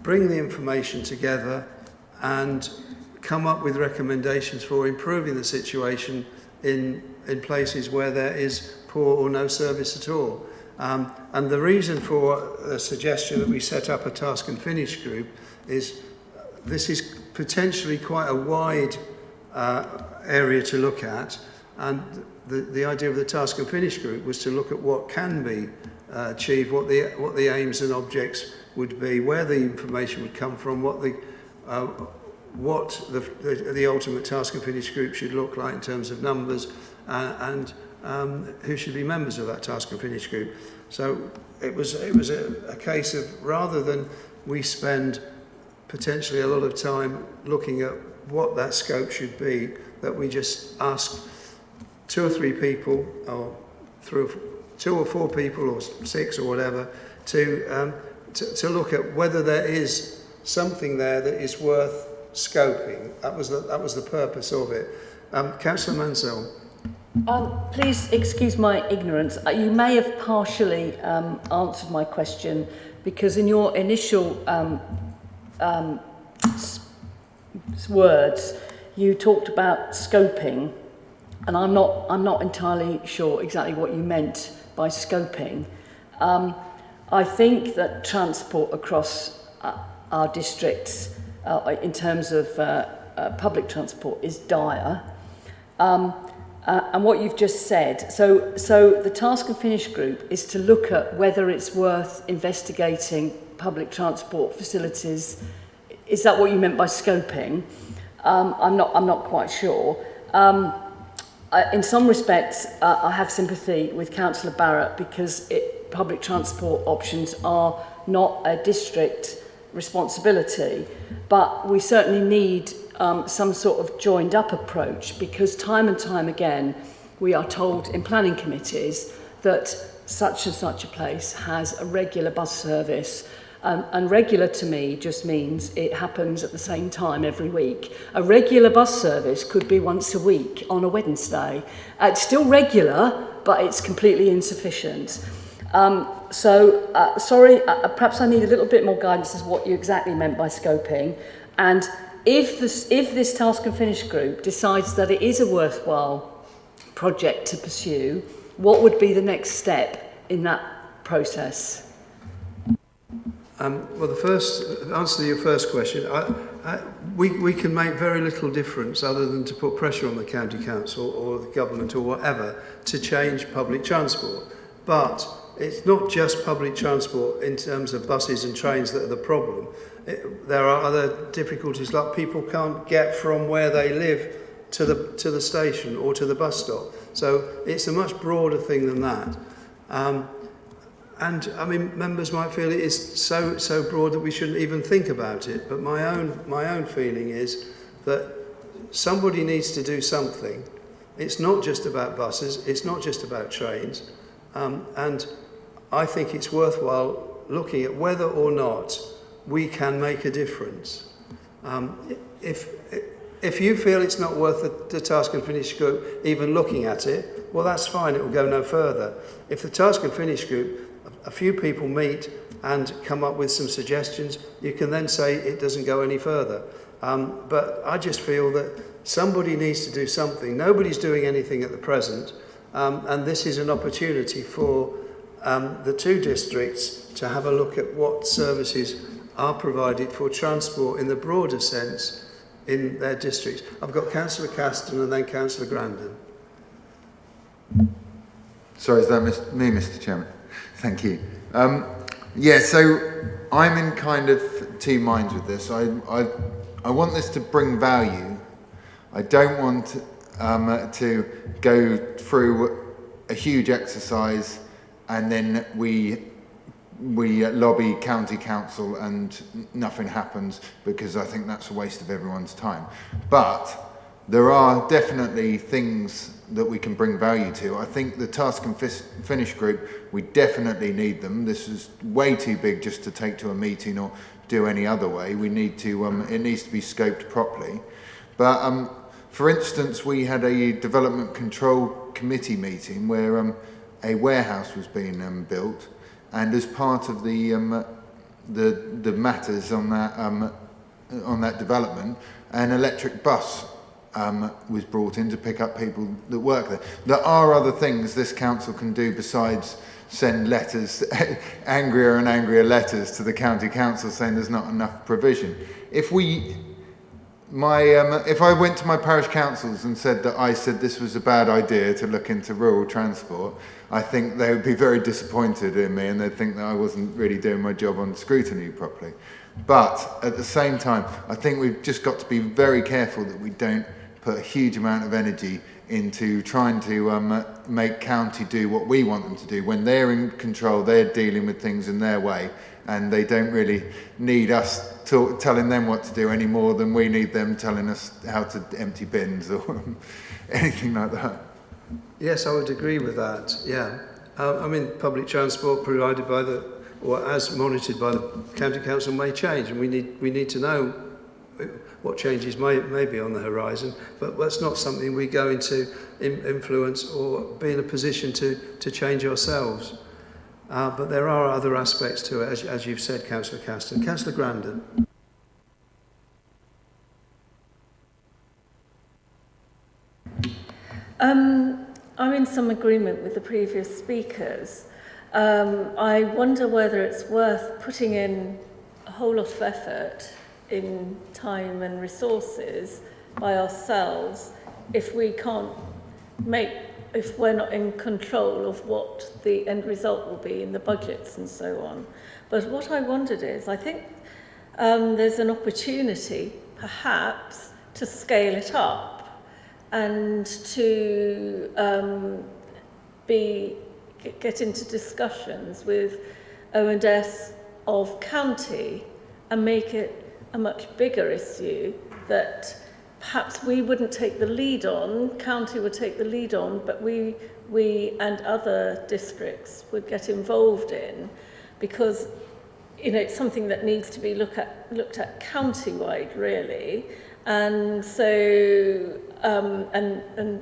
bring the information together and come up with recommendations for improving the situation in places where there is poor or no service at all. And the reason for the suggestion that we set up a task and finish group is this is potentially quite a wide area to look at, and the idea of the task and finish group was to look at what can be achieved, what the aims and objects would be, where the information would come from, what the ultimate task and finish group should look like in terms of numbers, and who should be members of that task and finish group. So it was a case of, rather than we spend potentially a lot of time looking at what that scope should be, that we just ask 2 or 3 people, or 2 or 4 people, or 6 or whatever, to look at whether there is something there that is worth scoping. That was the purpose of it. Councillor Mansell. Please excuse my ignorance. You may have partially answered my question, because in your initial words, you talked about scoping, and I'm not entirely sure exactly what you meant by scoping. I think that transport across our districts, in terms of public transport, is dire. And what you've just said, so the task and finish group is to look at whether it's worth investigating public transport facilities. Is that what you meant by scoping? I'm not quite sure. In some respects, I have sympathy with Councillor Barrett, because public transport options are not a district responsibility, but we certainly need some sort of joined up approach, because time and time again we are told in planning committees that such and such a place has a regular bus service. And regular to me just means it happens at the same time every week. A regular bus service could be once a week on a Wednesday. It's still regular, but it's completely insufficient. Sorry, perhaps I need a little bit more guidance as to what you exactly meant by scoping. And if this task and finish group decides that it is a worthwhile project to pursue, what would be the next step in that process? Well, the first answer to your first question, we can make very little difference other than to put pressure on the county council or the government or whatever to change public transport. But it's not just public transport in terms of buses and trains that are the problem. There are other difficulties, like people can't get from where they live to the station or to the bus stop. So it's a much broader thing than that. And I mean, members might feel it is so broad that we shouldn't even think about it. But my own feeling is that somebody needs to do something. It's not just about buses. It's not just about trains. And I think it's worthwhile looking at whether or not we can make a difference. If you feel it's not worth the task and finish group even looking at it, well, that's fine. It will go no further. If the task and finish group, a few people meet and come up with some suggestions, you can then say it doesn't go any further. But I just feel that somebody needs to do something. Nobody's doing anything at the present, and this is an opportunity for the two districts to have a look at what services are provided for transport in the broader sense in their districts. I've got Councillor Caston and then Councillor Grandin. Sorry, is that me, Mr. Chairman? Thank you. Yeah, so I'm in kind of two minds with this. I want this to bring value. I don't want to go through a huge exercise and then we lobby county council and nothing happens, because I think that's a waste of everyone's time. But there are definitely things that we can bring value to. I think the task and finish group, we definitely need them. This is way too big just to take to a meeting or do any other way. We need to, it needs to be scoped properly. But for instance, we had a development control committee meeting where a warehouse was being built, and as part of the matters on that development, an electric bus was brought in to pick up people that work there. There are other things this council can do besides send letters, angrier and angrier letters to the county council saying there's not enough provision. If I went to my parish councils and said that I said this was a bad idea to look into rural transport, I think they would be very disappointed in me and they'd think that I wasn't really doing my job on scrutiny properly. But at the same time, I think we've just got to be very careful that we don't put a huge amount of energy into trying to make county do what we want them to do. When they're in control, they're dealing with things in their way, and they don't really need us telling them what to do any more than we need them telling us how to empty bins or anything like that. Yes, I would agree with that, yeah. I mean, public transport provided by or as monitored by the county council may change, and we need to know what changes may be on the horizon, but that's not something we go into influence or be in a position to change ourselves. But there are other aspects to it, as you've said, Councillor Caston. Councillor Grandin. I'm in some agreement with the previous speakers. I wonder whether it's worth putting in a whole lot of effort in time and resources by ourselves if we're not in control of what the end result will be in the budgets and so on. But what I wondered is, I think there's an opportunity perhaps to scale it up and to get into discussions with O&S of county and make it a much bigger issue that perhaps we wouldn't take the lead on, county would take the lead on, but we and other districts would get involved in, because it's something that needs to be looked at county-wide really, and so and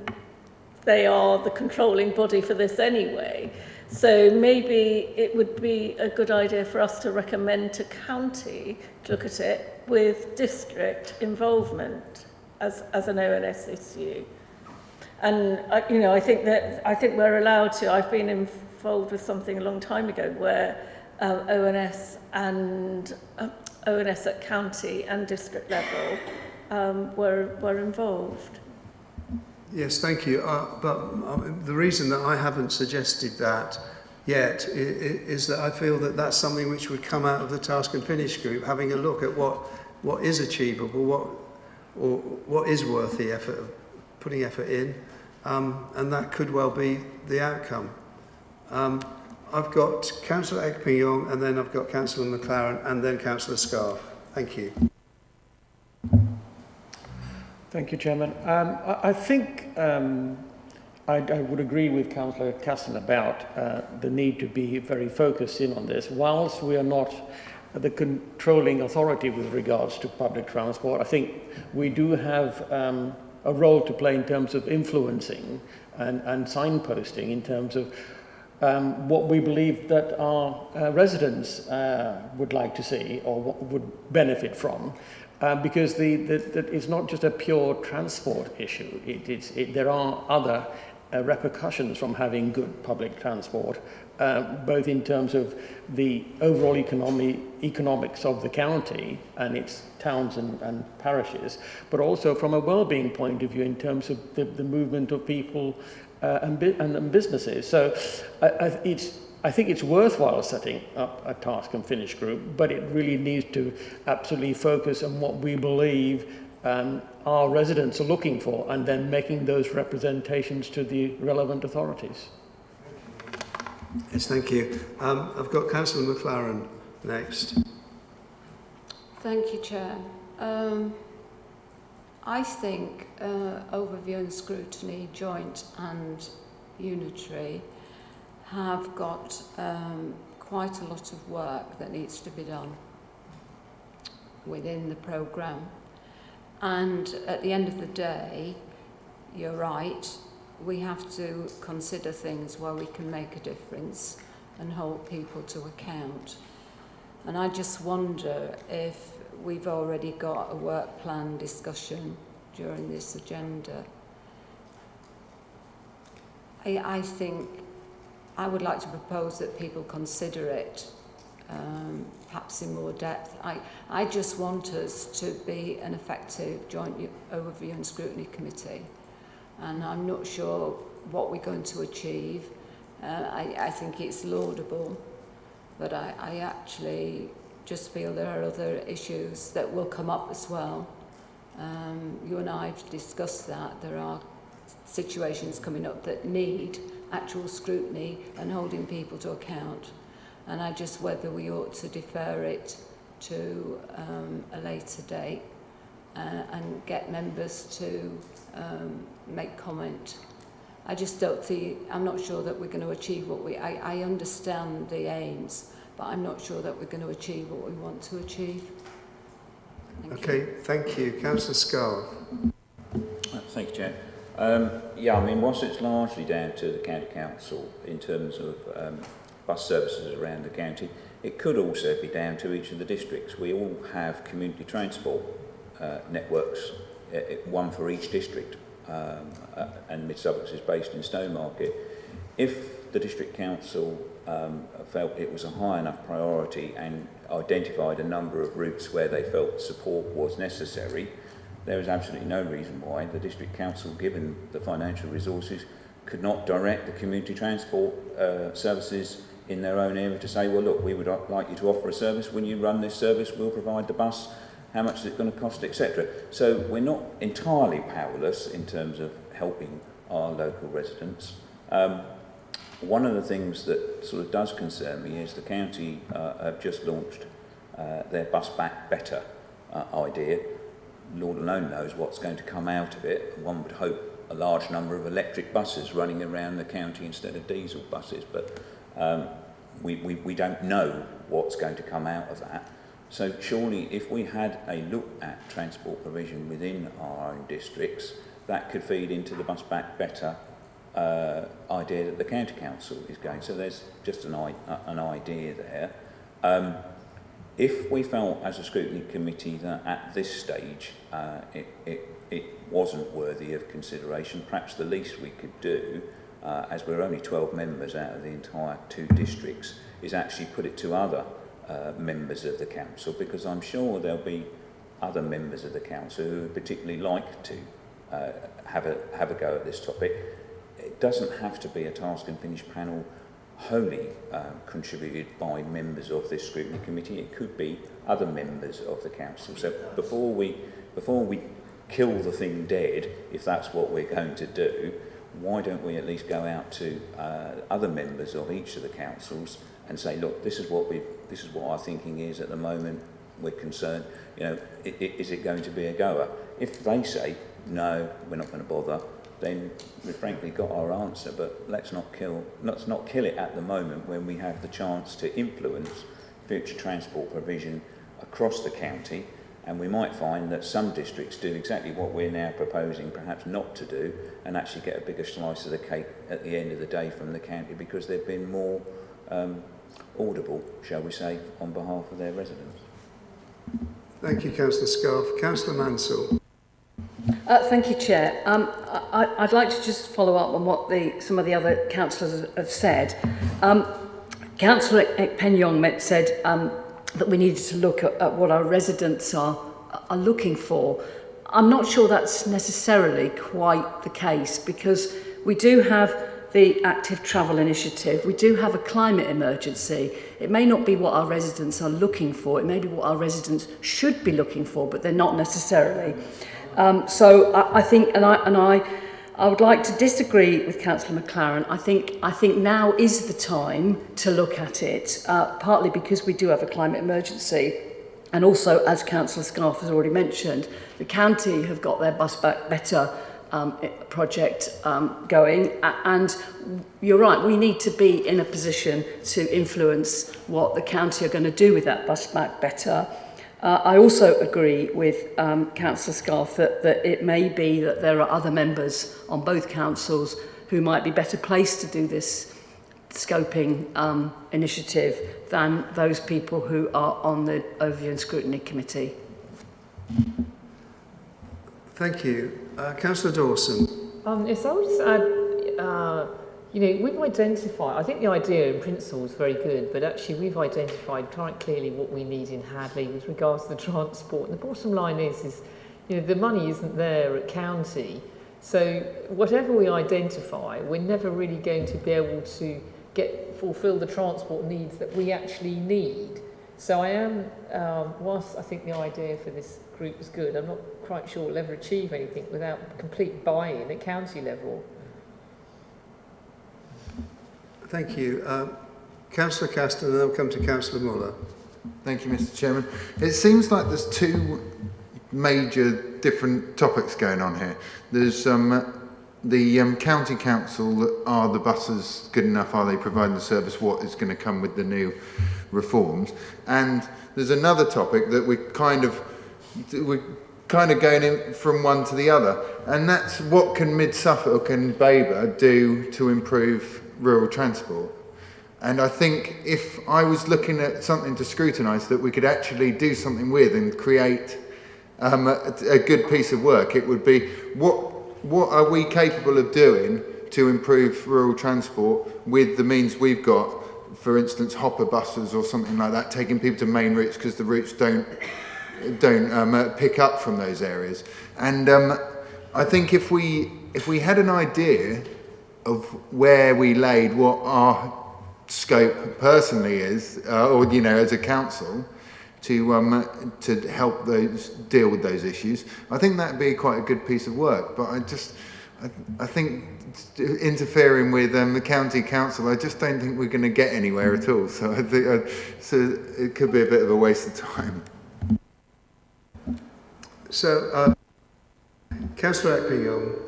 they are the controlling body for this anyway. So maybe it would be a good idea for us to recommend to county to look at it with district involvement as an O&S issue. And I think we're allowed to. I've been involved with something a long time ago where O&S at county and district level were involved. Yes, thank you. But the reason that I haven't suggested that yet is that I feel that that's something which would come out of the task and finish group, having a look at what is achievable, what is worth the effort of putting effort in, and that could well be the outcome. I've got Councillor Ekping-Yong, and then I've got Councillor McLaren, and then Councillor Scarf. Thank you. Thank you, Chairman. I think I would agree with Councillor Caston about the need to be very focused in on this. Whilst we are not the controlling authority with regards to public transport, I think we do have a role to play in terms of influencing and signposting in terms of what we believe that our residents would like to see or would benefit from. Because that it's not just a pure transport issue. There are other repercussions from having good public transport, both in terms of the overall economics of the county and its towns and parishes, but also from a well-being point of view in terms of the movement of people and businesses. So I think it's worthwhile setting up a task and finish group, but it really needs to absolutely focus on what we believe our residents are looking for, and then making those representations to the relevant authorities. Yes, thank you. I've got Councillor McLaren next. Thank you, Chair. I think overview and scrutiny, joint and unitary, have got quite a lot of work that needs to be done within the programme. And at the end of the day, you're right, we have to consider things where we can make a difference and hold people to account. And I just wonder if we've already got a work plan discussion during this agenda. I think I would like to propose that people consider it, perhaps in more depth. I just want us to be an effective joint overview and scrutiny committee, and I'm not sure what we're going to achieve. I think it's laudable, but I actually just feel there are other issues that will come up as well. You and I have discussed that. There are situations coming up that need actual scrutiny and holding people to account. And I just whether we ought to defer it to a later date and get members to make comment. I just don't think, I'm not sure that we're going to achieve what I understand the aims, but I'm not sure that we're going to achieve what we want to achieve. Thank you. Councillor Scarl. Thank you, Chair. Yeah, I mean, whilst it's largely down to the County Council in terms of bus services around the county, it could also be down to each of the districts. We all have community transport networks, one for each district, and Mid-Suffolk is based in Stowmarket. If the District Council felt it was a high enough priority and identified a number of routes where they felt support was necessary, there is absolutely no reason why the District Council, given the financial resources, could not direct the community transport services in their own area to say, well, look, we would like you to offer a service. When you run this service, we'll provide the bus. How much is it going to cost, etc. So we're not entirely powerless in terms of helping our local residents. One of the things that sort of does concern me is the county have just launched their Bus Back Better idea. Lord alone knows what's going to come out of it. One would hope a large number of electric buses running around the county instead of diesel buses, but we don't know what's going to come out of that. So surely if we had a look at transport provision within our own districts, that could feed into the Bus Back Better idea that the County Council is going. So there's just an idea there. If we felt as a scrutiny committee that at this stage it wasn't worthy of consideration, perhaps the least we could do, as we're only 12 members out of the entire 2 districts, is actually put it to other members of the council, because I'm sure there'll be other members of the council who would particularly like to have a go at this topic. It doesn't have to be a task and finish panel wholly contributed by members of this scrutiny committee. It could be other members of the council. So before we kill the thing dead, if that's what we're going to do, why don't we at least go out to other members of each of the councils and say, look, this is what our thinking is at the moment. We're concerned. You know, is it going to be a goer? If they say no, we're not going to bother, then we've frankly got our answer. But let's not kill it at the moment when we have the chance to influence future transport provision across the county. And we might find that some districts do exactly what we're now proposing perhaps not to do, and actually get a bigger slice of the cake at the end of the day from the county, because they've been more audible, shall we say, on behalf of their residents. Thank you, Councillor Scarf. Councillor Mansell. Thank you, Chair. I'd like to just follow up on what some of the other councillors have said. Councillor Penyong said that we needed to look at what our residents are looking for. I'm not sure that's necessarily quite the case, because we do have the active travel initiative. We do have a climate emergency. It may not be what our residents are looking for. It may be what our residents should be looking for, but they're not necessarily. So I think, and I would like to disagree with Councillor McLaren. I think now is the time to look at it, partly because we do have a climate emergency, and also, as Councillor Scarf has already mentioned, the county have got their Bus Back Better project going, and you're right, we need to be in a position to influence what the county are going to do with that Bus Back Better. I also agree with Councillor Scarf that it may be that there are other members on both councils who might be better placed to do this scoping initiative than those people who are on the Overview and Scrutiny Committee. Thank you. Councillor Dawson. Yes, I would just add, we've identified, I think the idea in principle is very good, but actually we've identified quite clearly what we need in Hadley with regards to the transport. And the bottom line is the money isn't there at county. So whatever we identify, we're never really going to be able to fulfil the transport needs that we actually need. So I am, whilst I think the idea for this group is good, I'm not quite sure we'll ever achieve anything without complete buy-in at county level. Thank you. Councillor Caston, and then I'll come to Councillor Muller. Thank you, Mr. Chairman. It seems like there's two major different topics going on here. There's the county council, are the buses good enough? Are they providing the service? What is going to come with the new reforms? And there's another topic that we're kind of going in from one to the other, and that's what can Mid-Suffolk and Babergh do to improve rural transport. And I think if I was looking at something to scrutinise that we could actually do something with and create a good piece of work, it would be what are we capable of doing to improve rural transport with the means we've got, for instance hopper buses or something like that, taking people to main routes because the routes don't pick up from those areas. And I think if we had an idea of where we laid what our scope personally is, or as a council, to help deal with those issues, I think that'd be quite a good piece of work. But I think interfering with the county council, I just don't think we're going to get anywhere at all. So I think it could be a bit of a waste of time. So, Councillor Eppingham.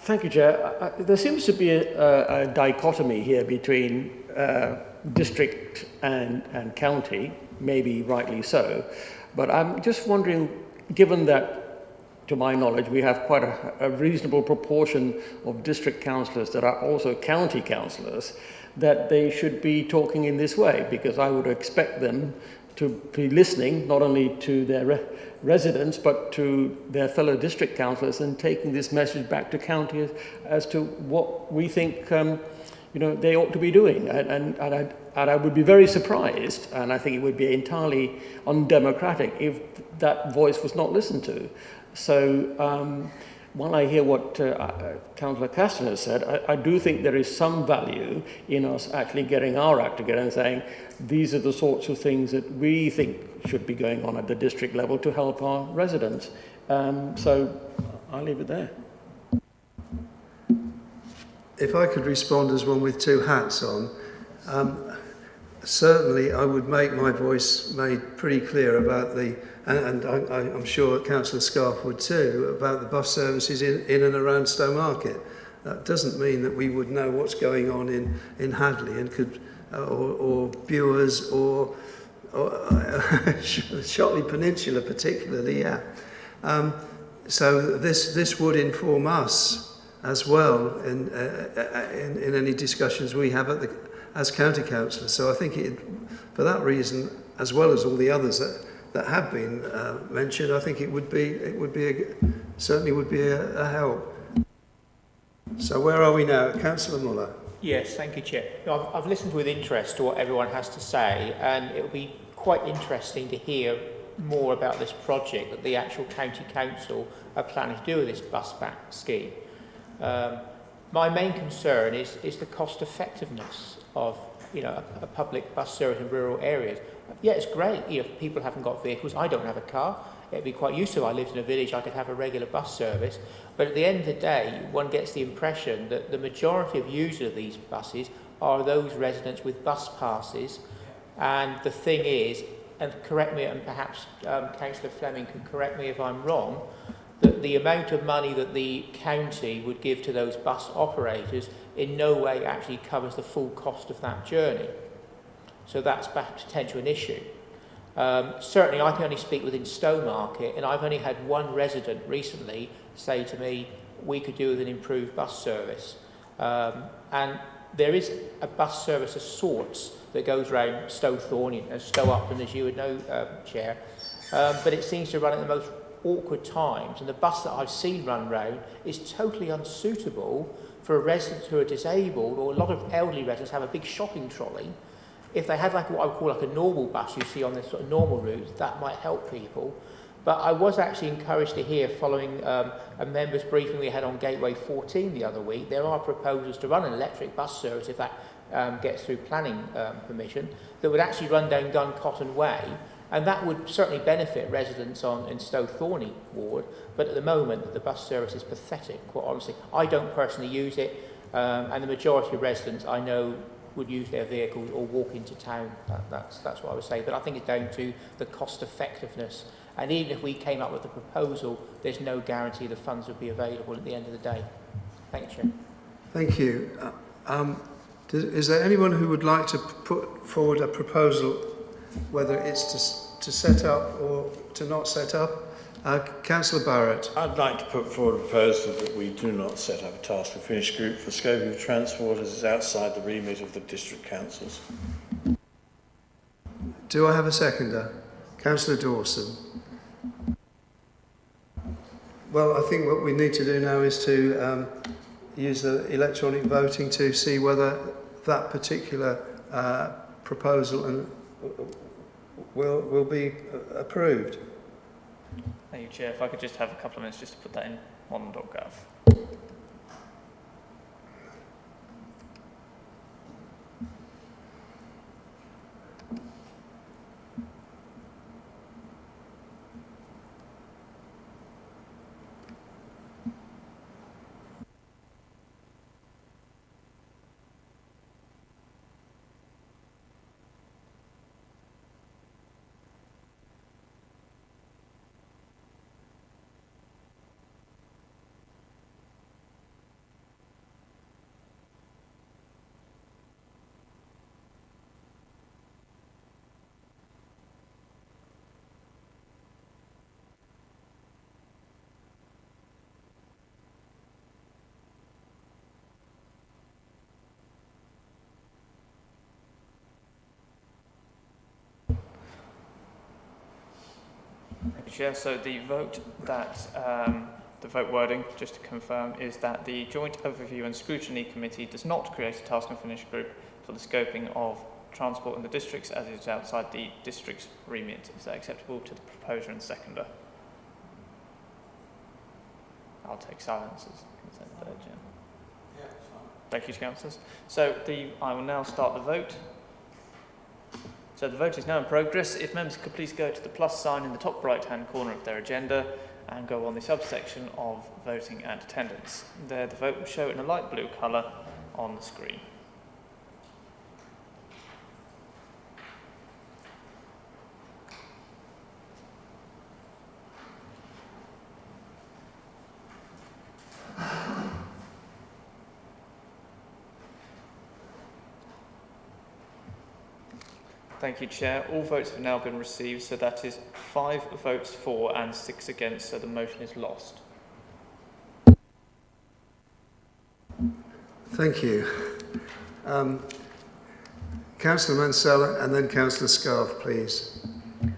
Thank you, Chair. There seems to be a dichotomy here between district and county, maybe rightly so. But I'm just wondering, given that, to my knowledge, we have quite a reasonable proportion of district councillors that are also county councillors, that they should be talking in this way, because I would expect them to be listening not only to their residents but to their fellow district councillors and taking this message back to county as to what we think they ought to be doing. And I would be very surprised, and I think it would be entirely undemocratic if that voice was not listened to. So while I hear what Councillor Caston has said, I do think there is some value in us actually getting our act together and saying these are the sorts of things that we think should be going on at the district level to help our residents. So I'll leave it there. If I could respond as one with two hats on, certainly I would make my voice made pretty clear about and I'm sure Councillor Scarf would too, about the bus services in and around Stowe Market. That doesn't mean that we would know what's going on in Hadley and could, or Bewers or Shotley Peninsula particularly, yeah. So this would inform us as well in any discussions we have as county councillors. So I think for that reason, as well as all the others that have been mentioned, I think certainly would be a help. So where are we now? Councillor Muller. Yes, thank you, Chair. I've listened with interest to what everyone has to say, and it will be quite interesting to hear more about this project that the actual county council are planning to do with this bus back scheme. My main concern is the cost effectiveness of a public bus service in rural areas. Yeah, it's great if people haven't got vehicles. I don't have a car. It'd be quite useful if I lived in a village, I could have a regular bus service. But at the end of the day, one gets the impression that the majority of users of these buses are those residents with bus passes. And the thing is, and correct me, and perhaps Councillor Fleming can correct me if I'm wrong, that the amount of money that the county would give to those bus operators in no way actually covers the full cost of that journey. So that's perhaps potentially an issue. Certainly, I can only speak within Stowmarket, and I've only had one resident recently say to me, we could do with an improved bus service. And there is a bus service of sorts that goes around Stow-Thorne, Stow-Upton, as you would know, Chair. But it seems to run at the most awkward times, and the bus that I've seen run round is totally unsuitable for residents who are disabled, or a lot of elderly residents have a big shopping trolley. If they had like what I would call like a normal bus you see on this sort of normal route, that might help people. But I was actually encouraged to hear, following a members' briefing we had on Gateway 14 the other week, there are proposals to run an electric bus service, if that gets through planning permission, that would actually run down Gun Cotton Way, and that would certainly benefit residents in Stow-Thorne ward. But at the moment, the bus service is pathetic, quite honestly. I don't personally use it, and the majority of residents I know would use their vehicles or walk into town. That's what I would say. But I think it's down to the cost effectiveness. And even if we came up with a proposal, there's no guarantee the funds would be available at the end of the day. Thank you, Chair. Thank you. Is there anyone who would like to put forward a proposal, whether it's to set up or to not set up? Councillor Barrett. I'd like to put forward a proposal that we do not set up a task and finish group for scoping of transport, as is outside the remit of the district councils. Do I have a seconder? Councillor Dawson. Well, I think what we need to do now is to use the electronic voting to see whether that particular proposal will be approved. Thank you, Chair. If I could just have a couple of minutes just to put that in modern.gov. Thank you, Chair. So the vote the vote wording, just to confirm, is that the Joint Overview and Scrutiny Committee does not create a task and finish group for the scoping of transport in the districts, as it is outside the district's remit. Is that acceptable to the proposer and seconder? I'll take silence as consent, Chair. Yeah, fine. Thank you, Councillors. So I will now start the vote. So the vote is now in progress. If members could please go to the plus sign in the top right-hand corner of their agenda and go on the subsection of voting and attendance. There, the vote will show in a light blue colour on the screen. Thank you, Chair. All votes have now been received, so that is 5 votes for and 6 against, so the motion is lost. Thank you. Councillor Mansell and then Councillor Scarf, please.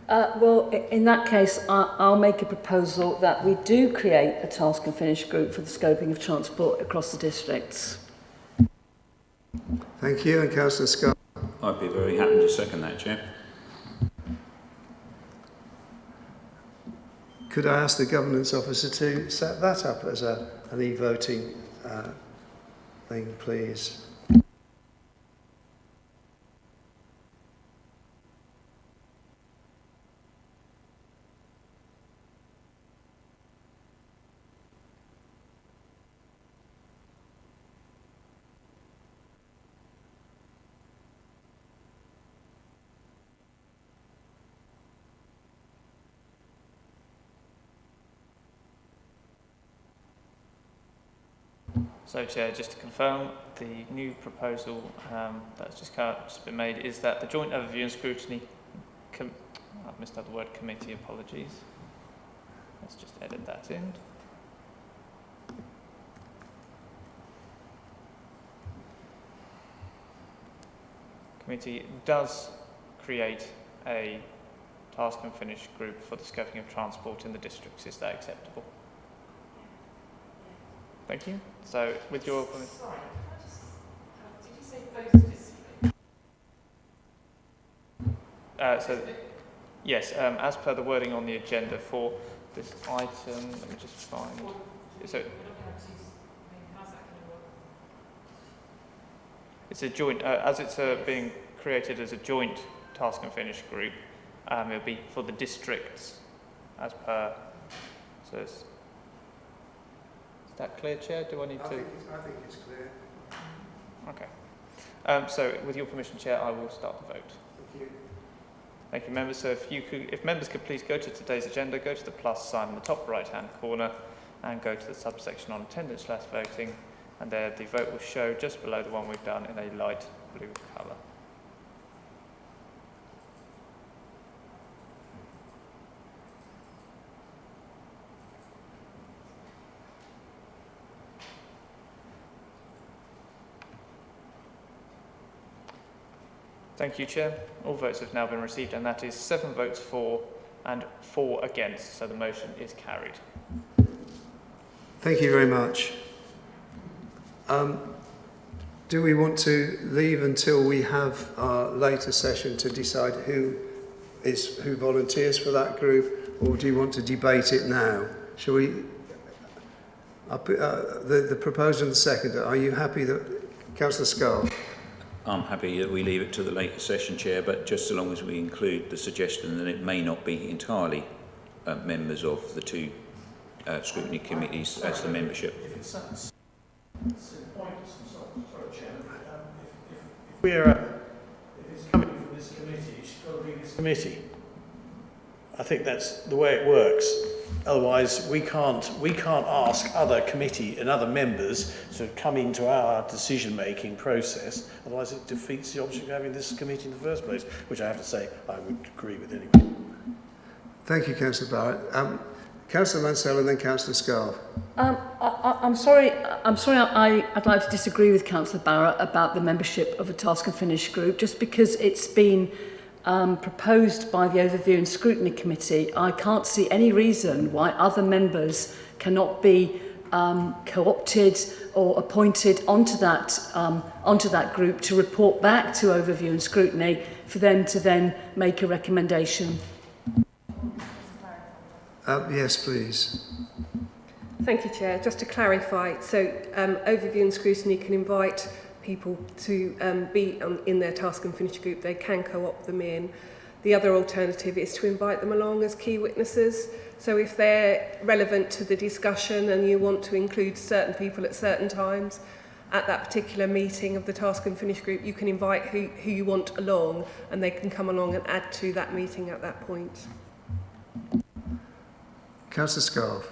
Well, in that case, I'll make a proposal that we do create a task and finish group for the scoping of transport across the districts. Thank you, and Councillor Scarf. I'd be very happy to second that, Chair. Could I ask the Governance Officer to set that up as an e-voting thing, please. So, Chair, just to confirm, the new proposal that's just been made is that the joint overview and scrutiny, I've missed out the word committee, apologies. Let's just edit that in. Committee does create a task and finish group for the scoping of transport in the districts. Is that acceptable? Thank you. So, with your... Sorry, did you say voted? Yes, as per the wording on the agenda for this item, let me just find... So, it's a joint, as it's being created as a joint task and finish group, it'll be for the districts as per... So it's... Is that clear, Chair? Do I need to... I think it's clear. Okay. So, with your permission, Chair, I will start the vote. Thank you. Thank you, members. So, if members could please go to today's agenda, go to the plus sign in the top right-hand corner, and go to the subsection on attendance/voting, and there the vote will show just below the one we've done in a light blue colour. Thank you, Chair. All votes have now been received, and that is 7 votes for and 4 against, so the motion is carried. Thank you very much. Do we want to leave until we have our later session to decide who volunteers for that group, or do you want to debate it now? Shall we? The proposer and the seconder, are you happy that Councillor Scarl? I'm happy that we leave it to the later session, Chair, but just so long as we include the suggestion that it may not be entirely members of the two scrutiny committees as the membership. If it's coming from this committee, it should go to this committee. I think that's the way it works. Otherwise, we can't ask other committee and other members to come into our decision-making process. Otherwise, it defeats the object of having this committee in the first place, which I have to say I would agree with anyway. Thank you, Councillor Barrett. Councillor Mansell and then Councillor Scarl. I'm sorry. I'd like to disagree with Councillor Barrett about the membership of a task and finish group, just because it's been proposed by the Overview and Scrutiny Committee. I can't see any reason why other members cannot be co-opted or appointed onto that group to report back to Overview and Scrutiny for them to then make a recommendation. Yes, please. Thank you, Chair. Just to clarify, so Overview and Scrutiny can invite people to be in their task and finish group. They can co-opt them in. The other alternative is to invite them along as key witnesses. So if they're relevant to the discussion and you want to include certain people at certain times at that particular meeting of the task and finish group, you can invite who you want along, and they can come along and add to that meeting at that point. Councillor Scarl.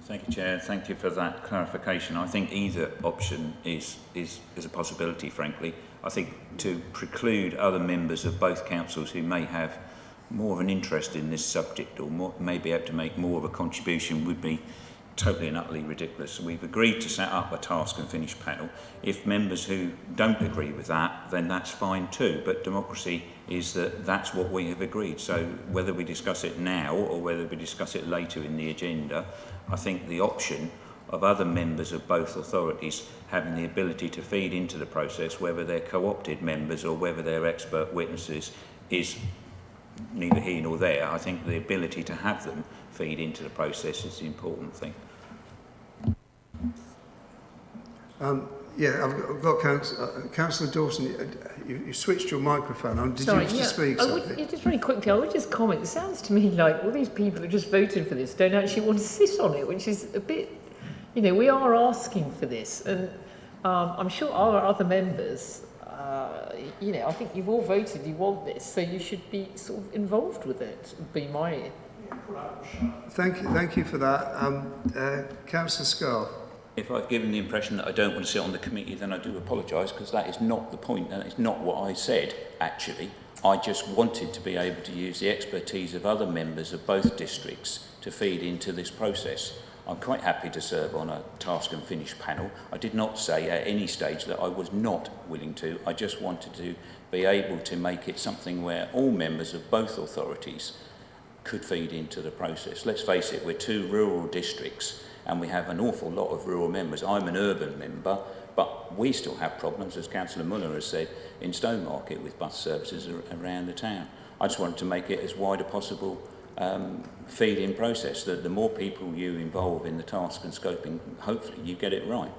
Thank you, Chair. Thank you for that clarification. I think either option is a possibility, frankly. I think to preclude other members of both councils who may have more of an interest in this subject or may be able to make more of a contribution would be totally and utterly ridiculous. So we've agreed to set up a task and finish panel. If members who don't agree with that, then that's fine too. But democracy is that that's what we have agreed. So whether we discuss it now or whether we discuss it later in the agenda, I think the option of other members of both authorities having the ability to feed into the process, whether they're co-opted members or whether they're expert witnesses, is neither here nor there. I think the ability to have them feed into the process is the important thing. Yeah, I've got Councillor Dawson. You switched your microphone on. Did Sorry, you wish to speak something? Just very quickly, I would just comment. It sounds to me like all these people who just voted for this don't actually want to sit on it, which is a bit, you know, we are asking for this. And I'm sure our other members, you know, I think you've all voted you want this, so you should be sort of involved with it, would be my... Thank you for that. Councillor Scarr. If I've given the impression that I don't want to sit on the committee, then I do apologise, because that is not the point, and it's not what I said, actually. I just wanted to be able to use the expertise of other members of both districts to feed into this process. I'm quite happy to serve on a task and finish panel. I did not say at any stage that I was not willing to. I just wanted to be able to make it something where all members of both authorities could feed into the process. Let's face it, we're two rural districts, and we have an awful lot of rural members. I'm an urban member, but we still have problems, as Councillor Muller has said, in Stowmarket with bus services around the town. I just wanted to make it as wide a possible feed-in process, that the more people you involve in the task and scoping, hopefully you get it right.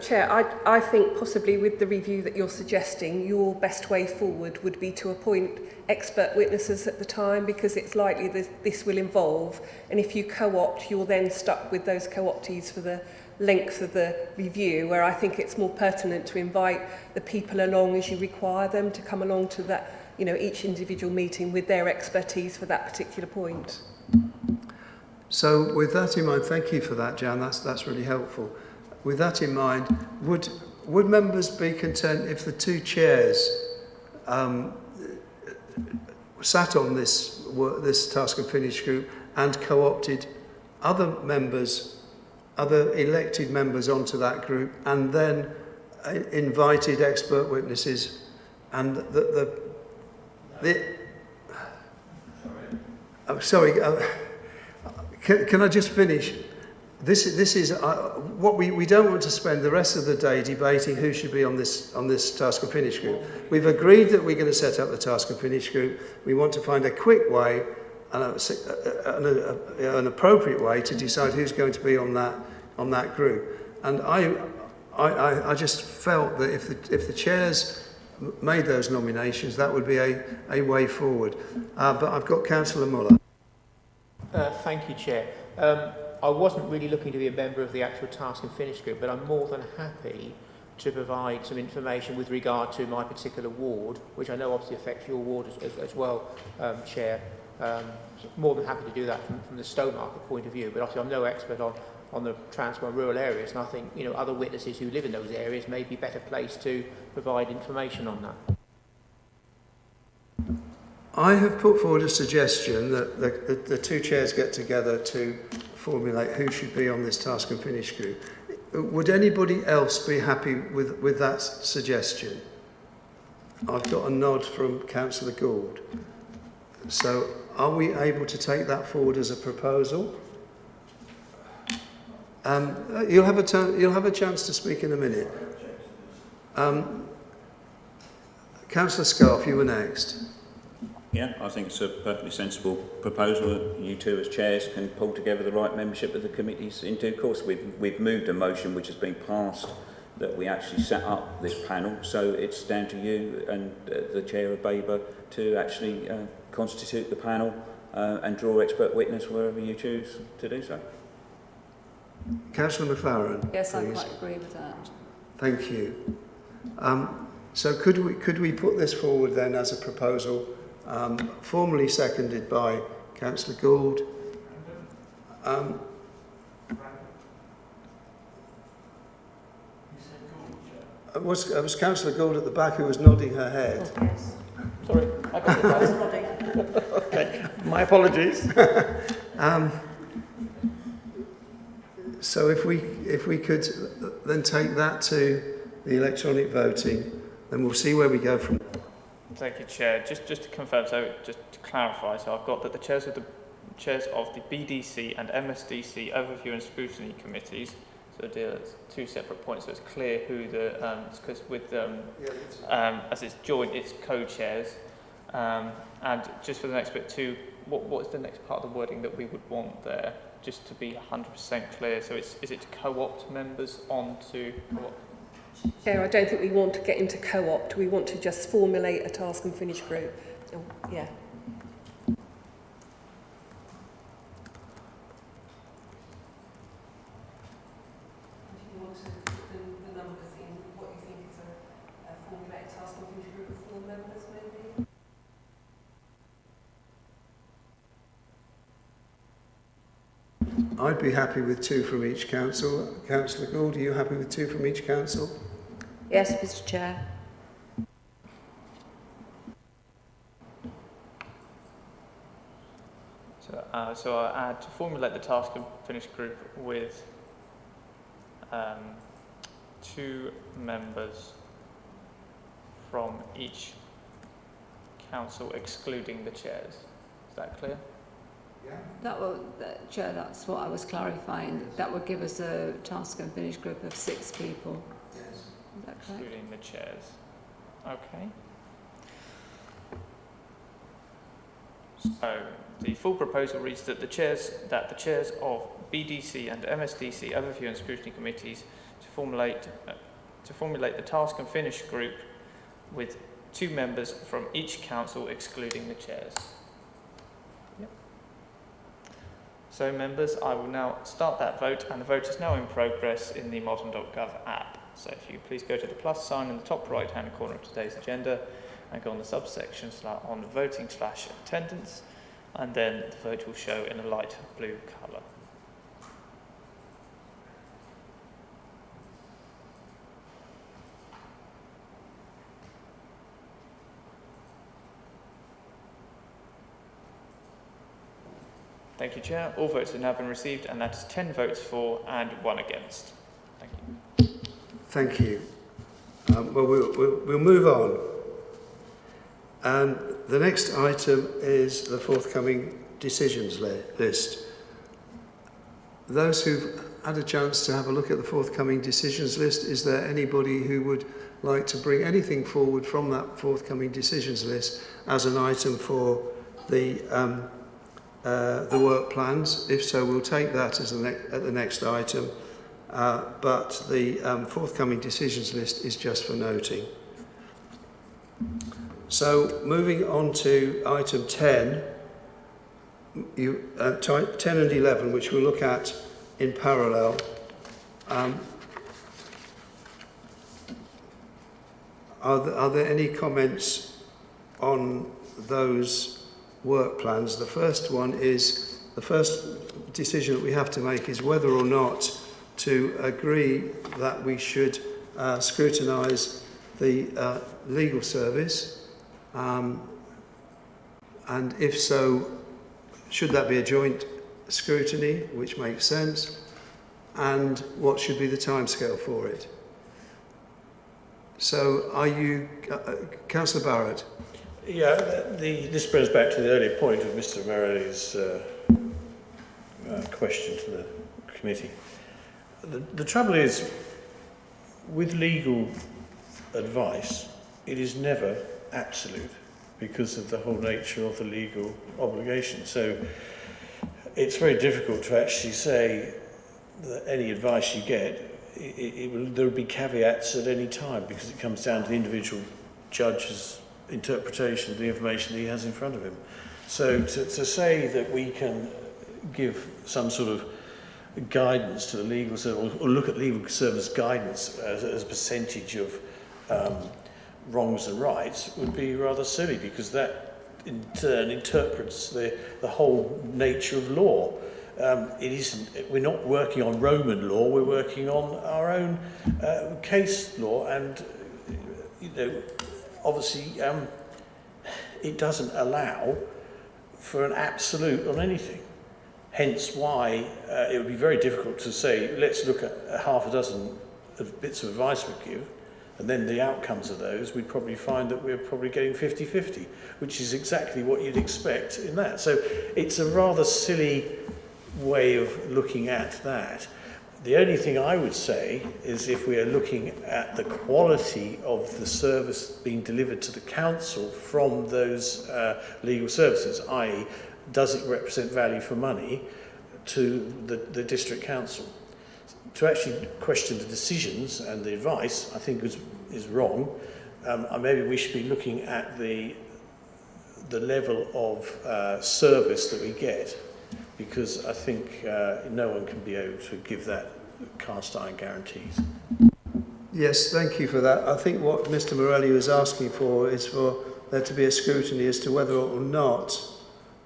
Chair, I think possibly with the review that you're suggesting, your best way forward would be to appoint expert witnesses at the time, because it's likely that this will evolve, and if you co-opt, you're then stuck with those co-optees for the length of the review, where I think it's more pertinent to invite the people along as you require them to come along to that, you know, each individual meeting with their expertise for that particular point. So with that in mind, thank you for that, Jan, that's really helpful. With that in mind, would members be content if the two chairs sat on this task and finish group and co-opted other members, other elected members onto that group, and then invited expert witnesses, and can I just finish? This is what we don't want to spend the rest of the day debating who should be on this task and finish group. We've agreed that we're going to set up the task and finish group. We want to find a quick way and an appropriate way to decide who's going to be on that group. And I just felt that if the chairs made those nominations, that would be a way forward. But I've got Councillor Muller. Thank you, Chair. I wasn't really looking to be a member of the actual task and finish group, but I'm more than happy to provide some information with regard to my particular ward, which I know obviously affects your ward as well, Chair. More than happy to do that from the Stowmarket point of view, but obviously I'm no expert on the transport and rural areas, and I think, you know, other witnesses who live in those areas may be better placed to provide information on that. I have put forward a suggestion that the two chairs get together to formulate who should be on this task and finish group. Would anybody else be happy with that suggestion? I've got a nod from Councillor Gould. So are we able to take that forward as a proposal? You'll have a chance to speak in a minute. Councillor Scarf, you were next. Yeah, I think it's a perfectly sensible proposal. You two as chairs can pull together the right membership of the committees in due course. We've moved a motion which has been passed that we actually set up this panel, so it's down to you and the chair of Babergh to actually constitute the panel and draw expert witness wherever you choose to do so. Councillor McLaren. Yes, please. I quite agree with that. Thank you. So could we put this forward then as a proposal, formally seconded by Councillor Gould? It was Councillor Gould at the back who was nodding her head. Oh, yes. Sorry, I was nodding. Okay, my apologies. So if we could then take that to the electronic voting, then we'll see where we go from there. Thank you, Chair. Just to confirm, so just to clarify, so I've got that the chairs of the BDC and MSDC overview and scrutiny committees. So there's two separate points, so it's clear who the because with as it's joint, it's co-chairs. And just for the next bit, two what is the next part of the wording that we would want there, just to be 100% clear? So is it to co-opt members onto co-op? Chair, I don't think we want to get into co-opt. We want to just formulate a task and finish group. Oh, yeah. I'd be happy with 2 from each council. Councillor Gould, are you happy with 2 from each council? Yes, Mr Chair. So I add to formulate the task and finish group with 2 members from each council, excluding the chairs. Is that clear? That will, Chair, that's what I was clarifying. That would give us a task and finish group of 6 people. Yes. Is that correct? Excluding the chairs. Okay. So the full proposal reads that the chairs of BDC and MSDC overview and scrutiny committees to formulate the task and finish group with 2 members from each council, excluding the chairs. So members, I will now start that vote, and the vote is now in progress in the modern.gov app. So if you please go to the plus sign in the top right hand corner of today's agenda and go on the subsection on voting/attendance, and then the vote will show in a light blue colour. Thank you, Chair. All votes have now been received, and that is 10 votes for and 1 against. Thank you. Thank you. We'll move on. The next item is the forthcoming decisions list. Those who've had a chance to have a look at the forthcoming decisions list, is there anybody who would like to bring anything forward from that forthcoming decisions list as an item for the work plans? If so, we'll take that as at the next item. But the forthcoming decisions list is just for noting. So moving on to item 10, 10 and 11, which we'll look at in parallel. Are there any comments on those work plans? The first one is, the first decision that we have to make is whether or not to agree that we should scrutinise the legal service, and if so, should that be a joint scrutiny, which makes sense, and what should be the timescale for it? So are you, Councillor Barrett? Yeah, this brings back to the earlier point of Mr. Merrill's question to the committee. The trouble is, with legal advice, it is never absolute because of the whole nature of the legal obligation. So it's very difficult to actually say that any advice you get, there will be caveats at any time because it comes down to the individual judge's interpretation of the information that he has in front of him. So to say that we can give some sort of guidance to the legal service, or look at legal service guidance as a percentage of wrongs and rights, would be rather silly, because that in turn interprets the whole nature of law. It isn't. We're not working on Roman law. We're working on our own case law, and obviously, it doesn't allow for an absolute on anything. Hence why it would be very difficult to say, let's look at half a dozen of bits of advice we give, and then the outcomes of those, we'd probably find that we're probably getting 50-50, which is exactly what you'd expect in that. So it's a rather silly way of looking at that. The only thing I would say is, if we are looking at the quality of the service being delivered to the council from those legal services, i.e. does it represent value for money to the district council? To actually question the decisions and the advice, I think is wrong. Maybe we should be looking at the level of service that we get, because I think no one can be able to give that cast iron guarantees. Yes, thank you for that. I think what Mr Morelli was asking for is for there to be a scrutiny as to whether or not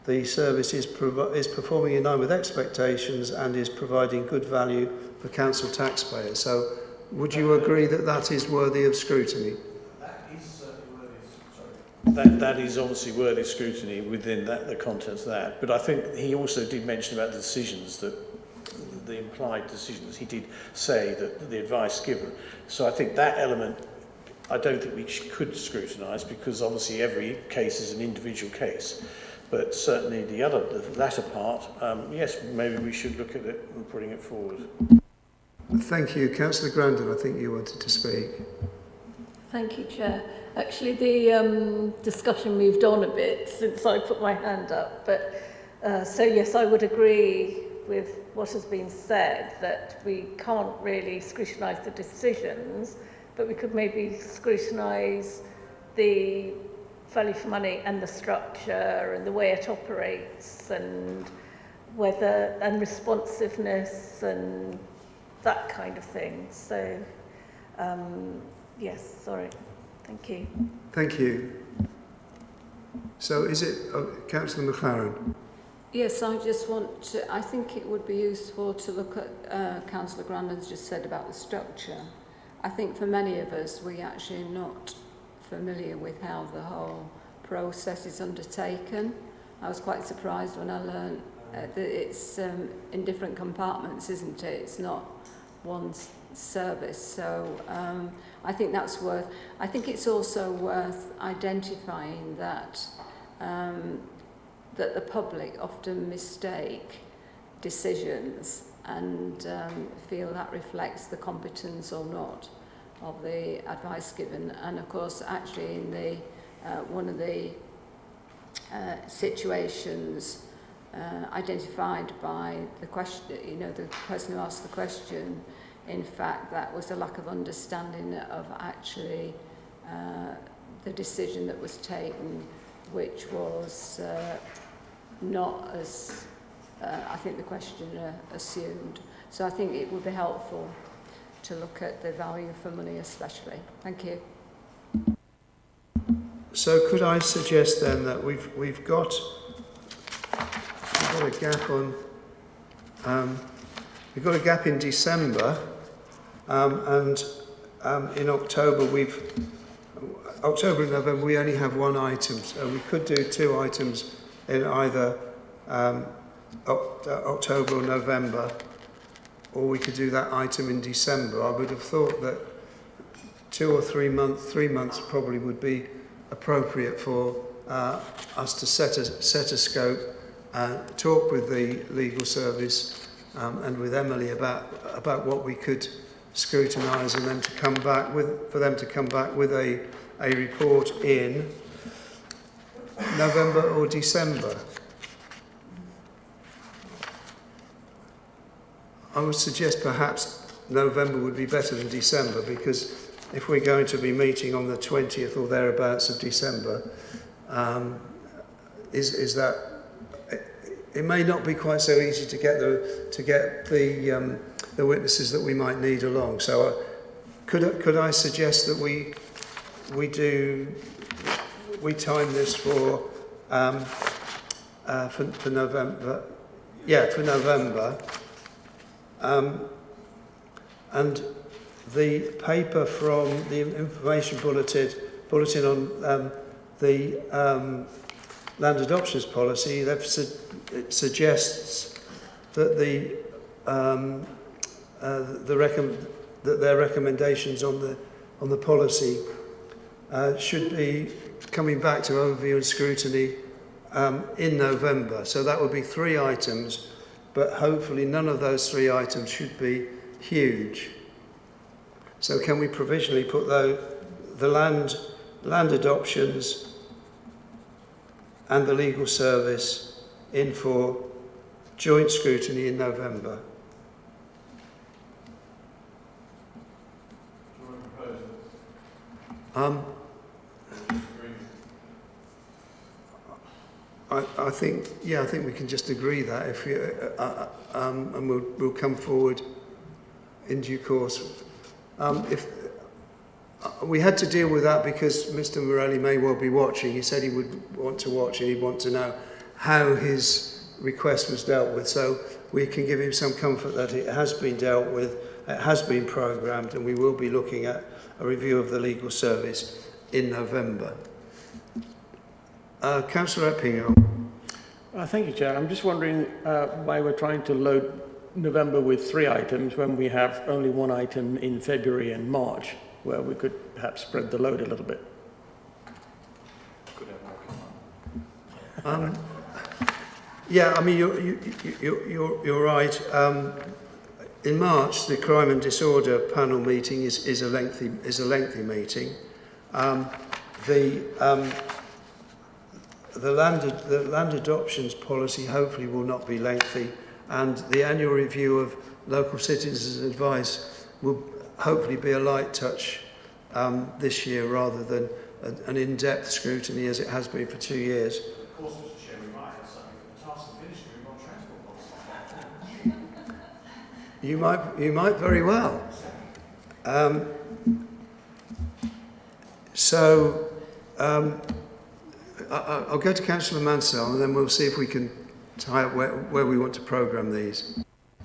the service is performing in line with expectations and is providing good value for council taxpayers. So would you agree that that is worthy of scrutiny? That is certainly worthy of, that is obviously worthy of scrutiny within the contents of that. But I think he also did mention about the decisions, that the implied decisions. He did say that the advice given. So I think that element, I don't think we could scrutinise, because obviously every case is an individual case. But certainly the latter part, yes, maybe we should look at it and putting it forward. Thank you. Councillor Grandin, I think you wanted to speak. Thank you, Chair. Actually, the discussion moved on a bit since I put my hand up. But so, yes, I would agree with what has been said, that we can't really scrutinise the decisions, but we could maybe scrutinise the value for money and the structure and the way it operates, and whether, and responsiveness and that kind of thing. So, yes, sorry. Thank you. Thank you. So is it Councillor McLaren? Yes, I just want to, I think it would be useful to look at, Councillor Grandin's just said about the structure. I think for many of us, we actually not familiar with how the whole process is undertaken. I was quite surprised when I learned that it's in different compartments, isn't it? It's not one service. So I think that's worth, I think it's also worth identifying that that the public often mistake decisions and feel that reflects the competence or not of the advice given. And of course, actually in the one of the situations identified by the question, you know, the person who asked the question, in fact, that was a lack of understanding of actually the decision that was taken, which was not as I think the questioner assumed. So I think it would be helpful to look at the value for money especially. Thank you. So could I suggest then that we've got a gap on we've got a gap in December, and in October and November we only have one item, so we could do two items in either October or November, or we could do that item in December. I would have thought that 2 or 3 months, 3 months probably would be appropriate for us to set a scope, talk with the legal service and with Emily about what we could scrutinise, and then to come back with, for them to come back with a report in November or December. I would suggest perhaps November would be better than December, because if we're going to be meeting on the 20th or thereabouts of December, is that it may not be quite so easy to get the witnesses that we might need along. So could I suggest that we time this for November? Yeah, for November. And the paper from the information bulletin on the land adoptions policy, it suggests that their recommendations on the policy should be coming back to overview and scrutiny in November. So that would be 3 items, but hopefully none of those 3 items should be huge. So can we provisionally put the land adoptions and the legal service in for joint scrutiny in November. I think we can just agree that if we, and we'll come forward in due course. If we had to deal with that because Mr. Morelli may well be watching. He said he would want to watch and he'd want to know how his request was dealt with. So we can give him some comfort that it has been dealt with, it has been programmed, and we will be looking at a review of the legal service in November. Councillor Eppingham. Thank you, Chair. I'm just wondering why we're trying to load November with 3 items when we have only 1 item in February and March, where we could perhaps spread the load a little bit. Yeah, I mean, you're right. In March, the Crime and Disorder panel meeting is a lengthy meeting. The land adoptions policy hopefully will not be lengthy, and the annual review of local citizens' advice will hopefully be a light touch this year rather than an in-depth scrutiny as it has been for 2 years. Of course, Mr. Chair, we might have something for the task and finish group on transport policy. You might very well. I'll go to Councillor Mansell and then we'll see if we can tie up where we want to programme these.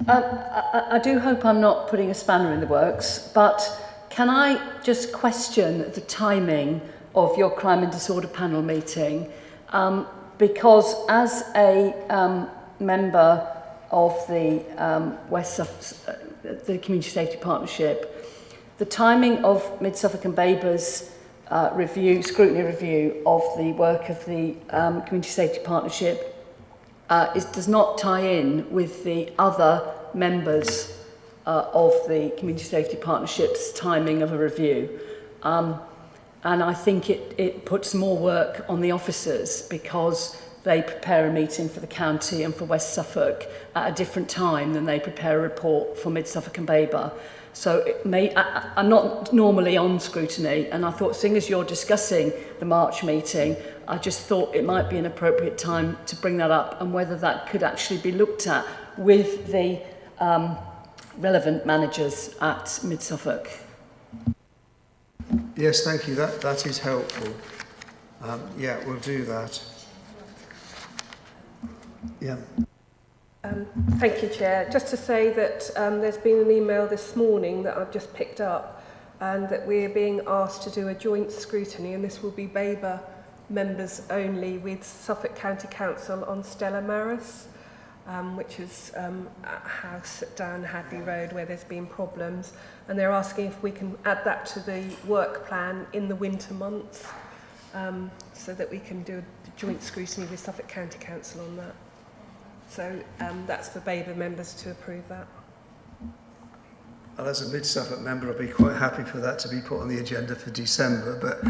I do hope I'm not putting a spanner in the works, but can I just question the timing of your crime and disorder panel meeting? Because as a member of the West Suffolk, the Community Safety Partnership, the timing of Mid Suffolk and Babergh's scrutiny review of the work of the Community Safety Partnership does not tie in with the other members of the Community Safety Partnership's timing of a review. And I think it puts more work on the officers because they prepare a meeting for the county and for West Suffolk at a different time than they prepare a report for Mid Suffolk and Babergh. So I'm not normally on scrutiny, and I thought, seeing as you're discussing the March meeting, I just thought it might be an appropriate time to bring that up and whether that could actually be looked at with the relevant managers at Mid Suffolk. Yes, thank you. That is helpful. Yeah, we'll do that. Yeah. Thank you, Chair. Just to say that there's been an email this morning that I've just picked up, and that we're being asked to do a joint scrutiny, and this will be Babergh members only, with Suffolk County Council on Stella Maris, which is a house down Hadley Road where there's been problems, and they're asking if we can add that to the work plan in the winter months, so that we can do a joint scrutiny with Suffolk County Council on that. So that's for Babergh members to approve that. Well, as a Mid Suffolk member, I'd be quite happy for that to be put on the agenda for December. But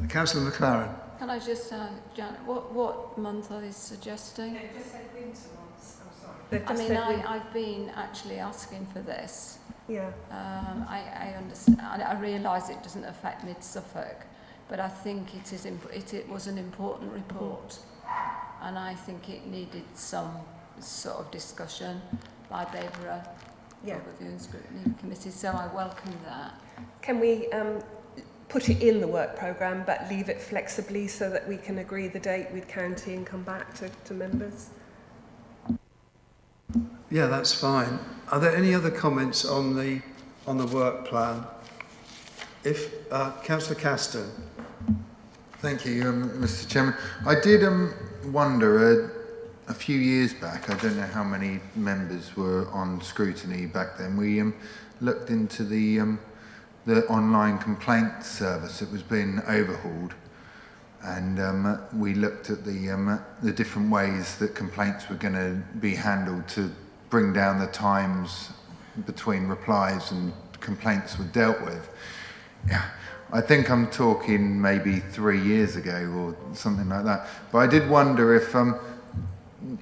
Councillor McLaren. Can I just, Janet, what month are they suggesting? They just said winter months. I'm sorry. I've been actually asking for this. Yeah. I understand. I realise it doesn't affect Mid Suffolk, but I think it was an important report. And I think it needed some sort of discussion by Babergh Review and Scrutiny Committee, so I welcome that. Can we put it in the work programme but leave it flexibly so that we can agree the date with county and come back to members? Yeah, that's fine. Are there any other comments on the work plan? If Councillor Caston. Thank you, Mr. Chairman. I did wonder a few years back, I don't know how many members were on scrutiny back then, we looked into the online complaint service that was being overhauled, and we looked at the different ways that complaints were going to be handled to bring down the times between replies and complaints were dealt with. Yeah. I think I'm talking maybe 3 years ago or something like that. But I did wonder if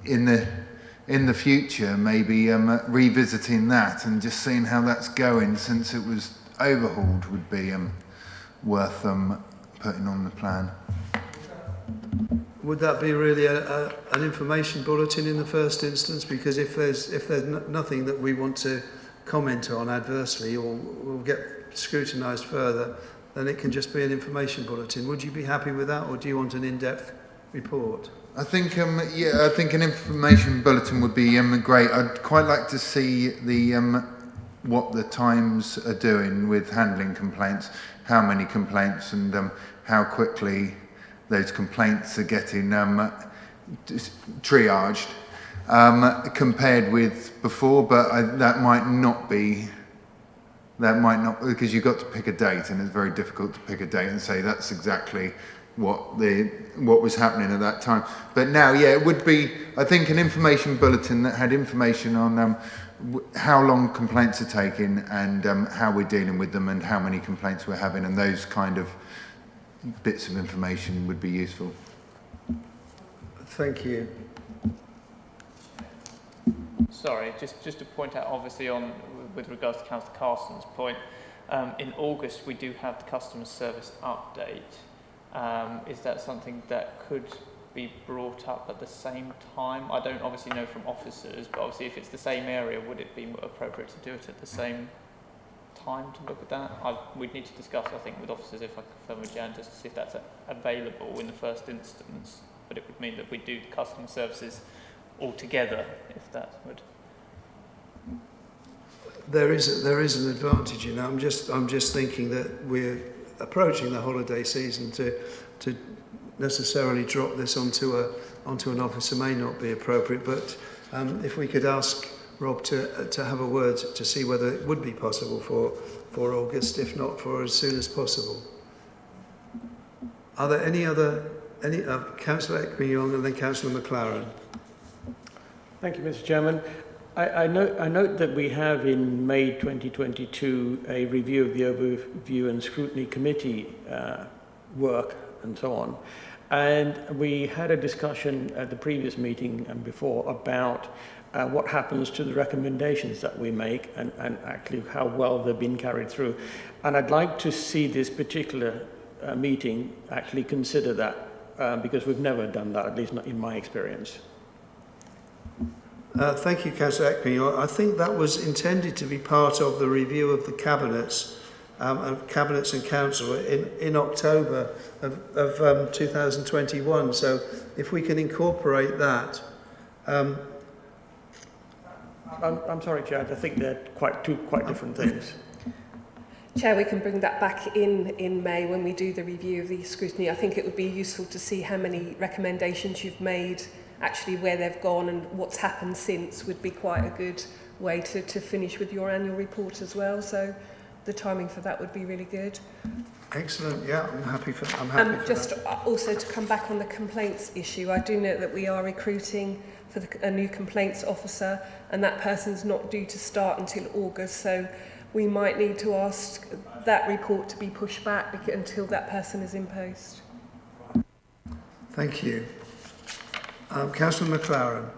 in the future maybe revisiting that and just seeing how that's going since it was overhauled would be worth putting on the plan. Would that be really an information bulletin in the first instance? Because if there's nothing that we want to comment on adversely or will get scrutinised further, then it can just be an information bulletin. Would you be happy with that, or do you want an in-depth report? I think I think an information bulletin would be great. I'd quite like to see the what the Times are doing with handling complaints, how many complaints, and how quickly those complaints are getting triaged compared with before. But that might not because you've got to pick a date, and it's very difficult to pick a date and say that's exactly what was happening at that time. But now, yeah, it would be, I think, an information bulletin that had information on how long complaints are taking and how we're dealing with them and how many complaints we're having, and those kind of bits of information would be useful. Thank you. Sorry, just to point out, obviously, with regards to Councillor Carson's point, in August we do have the customer service update. Is that something that could be brought up at the same time? I don't obviously know from officers, but obviously if it's the same area, would it be appropriate to do it at the same time to look at that? We'd need to discuss, I think, with officers, if I confirm with Jan, just to see if that's available in the first instance. But it would mean that we do customer services all together, if that would. There is an advantage, you know. I'm just thinking that we're approaching the holiday season. To necessarily drop this onto an officer may not be appropriate. But if we could ask Rob to have a word to see whether it would be possible for August, if not for as soon as possible. Are there any Councillor Ekman-Young and then Councillor McLaren? Thank you, Mr. Chairman. I note that we have in May 2022 a review of the Overview and Scrutiny Committee work and so on. And we had a discussion at the previous meeting and before about what happens to the recommendations that we make and actually how well they've been carried through. And I'd like to see this particular meeting actually consider that because we've never done that, at least not in my experience. Thank you, Councillor Ekman. I think that was intended to be part of the review of the cabinets and council in October of 2021. So if we can incorporate that. I'm sorry, Chair, I think they're two quite different things. Chair, we can bring that back in May when we do the review of the scrutiny. I think it would be useful to see how many recommendations you've made, actually where they've gone and what's happened since would be quite a good way to finish with your annual report as well. So the timing for that would be really good. Excellent. Yeah, I'm happy for that. Just also to come back on the complaints issue, I do know that we are recruiting for a new complaints officer, and that person's not due to start until August. So we might need to ask that report to be pushed back until that person is in post. Thank you. Councillor McLaren.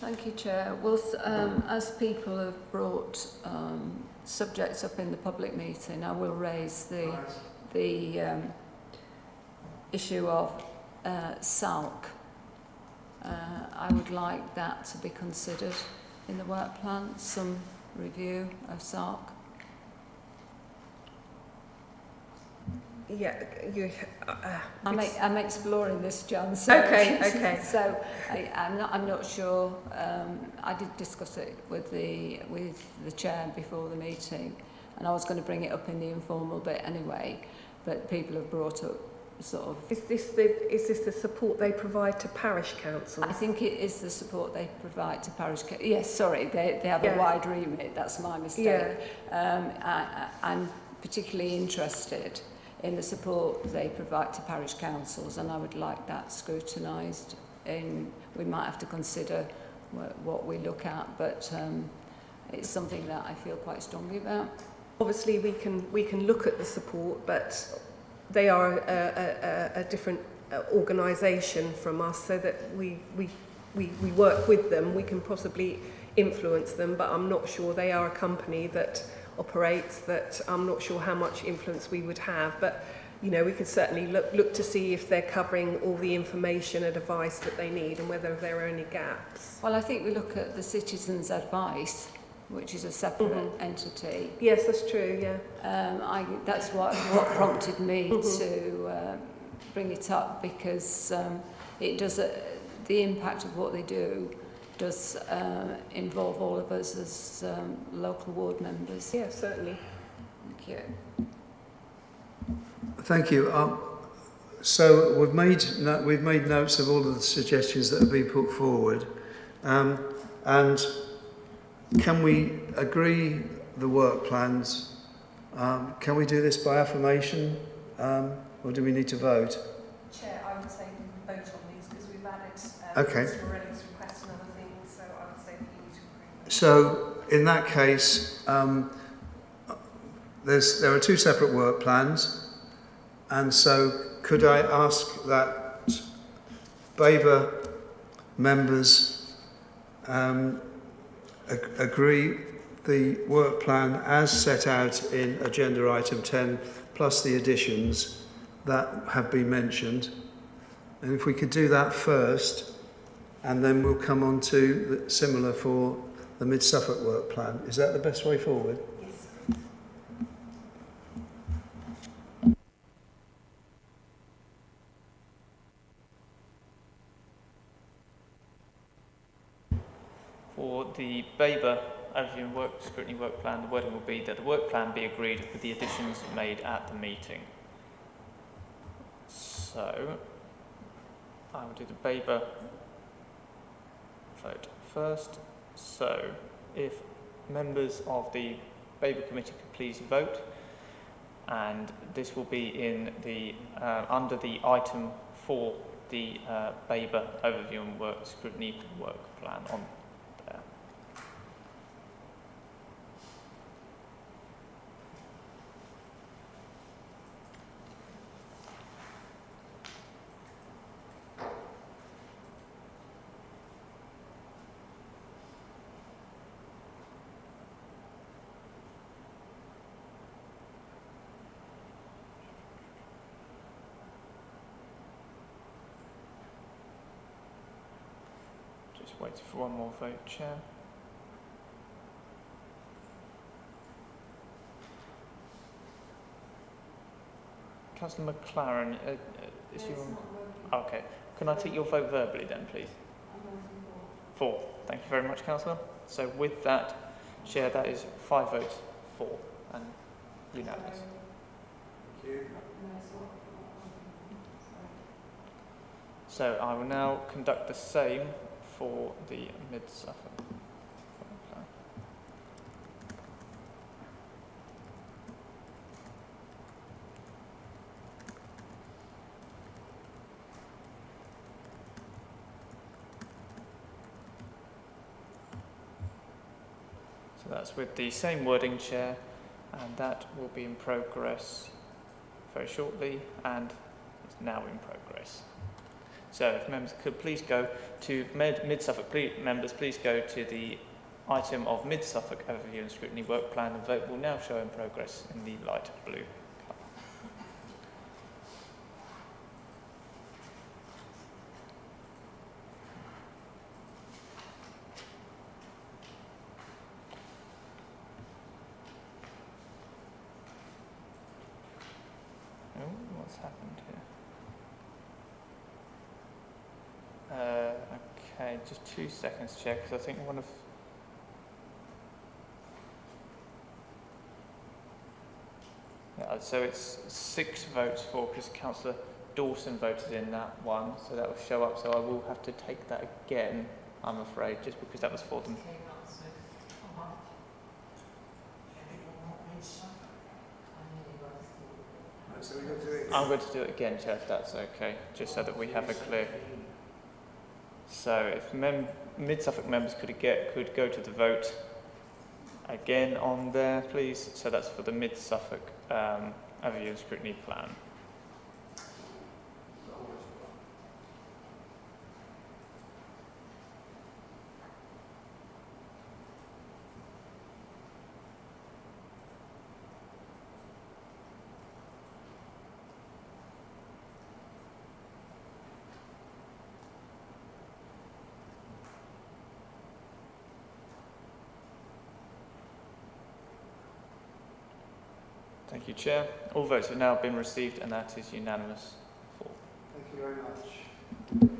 Thank you, Chair. Well, as people have brought subjects up in the public meeting, I will raise the issue of Suffolk. I would like that to be considered in the work plan, some review of Suffolk. Yeah, I'm exploring this, John. So, okay. So I'm not sure. I did discuss it with the chair before the meeting, and I was going to bring it up in the informal bit anyway. But people have brought up sort of. Is this the support they provide to parish councils? I think it is the support they provide to parish. Yes, sorry, they have a wide remit. That's my mistake. I'm particularly interested in the support they provide to parish councils, and I would like that scrutinised. We might have to consider what we look at, but it's something that I feel quite strongly about. Obviously, we can look at the support, but they are a different organisation from us, so that we work with them. We can possibly influence them, but I'm not sure. They are a company that operates, that I'm not sure how much influence we would have, but you know, we could certainly look to see if they're covering all the information and advice that they need, and whether there are any gaps. Well, I think we look at the citizens' advice, which is a separate entity. Yes, that's true, yeah. That's what prompted me to bring it up, because it does, the impact of what they do does involve all of us as local ward members. Yeah, certainly. Thank you. Thank you. So we've made notes of all of the suggestions that have been put forward, and can we agree the work plans? Can we do this by affirmation, or do we need to vote? Chair, I would say we vote on these because we've added Okay. Mr. Morelli's request and other things, so I would say that you need to agree. So in that case, there are two separate work plans, and so could I ask that Babergh members agree the work plan as set out in agenda item 10 plus the additions that have been mentioned, and if we could do that first, and then we'll come on to the similar for the Mid Suffolk work plan. Is that the best way forward? Yes. For the Babergh overview and scrutiny work plan, the wording will be that the work plan be agreed with the additions made at the meeting. So, I will do the Babergh vote first. So, if members of the Babergh committee could please vote, and this will be in the under the item for the Babergh overview and scrutiny work plan on there. Just wait for one more vote, Chair. Councillor McLaren, is your... Okay. Can I take your vote verbally then, please? 4. Thank you very much, Councillor. So with that, Chair, that is 5 votes for and unanimous. Thank you. So I will now conduct the same for the Mid Suffolk plan. So that's with the same wording, Chair, and that will be in progress very shortly, and it's now in progress. So if members could please go to Mid Suffolk members, please go to the item of Mid Suffolk overview and scrutiny work plan. The vote will now show in progress in the light blue colour. Oh, what's happened here? Okay, just 2 seconds, Chair, because I think one of... Yeah, so it's 6 votes for, because Councillor Dawson voted in that one, so that will show up, so I will have to take that again, I'm afraid, just because that was for them. I'm going to do it again, Chair, if that's okay, just so that we have a clear... So if Mid Suffolk members could go to the vote again on there, please. So that's for the Mid-Suffolk Overview and Scrutiny Plan. Thank you, Chair. All votes have now been received and that is unanimous. Thank you very much.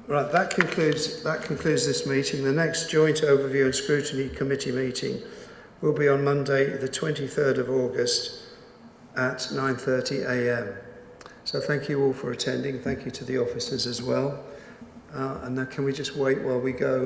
Right, that concludes this meeting. The next joint overview and scrutiny committee meeting will be on Monday, the 23rd of August at 9:30 a.m. So thank you all for attending. Thank you to the officers as well. And now can we just wait while we go?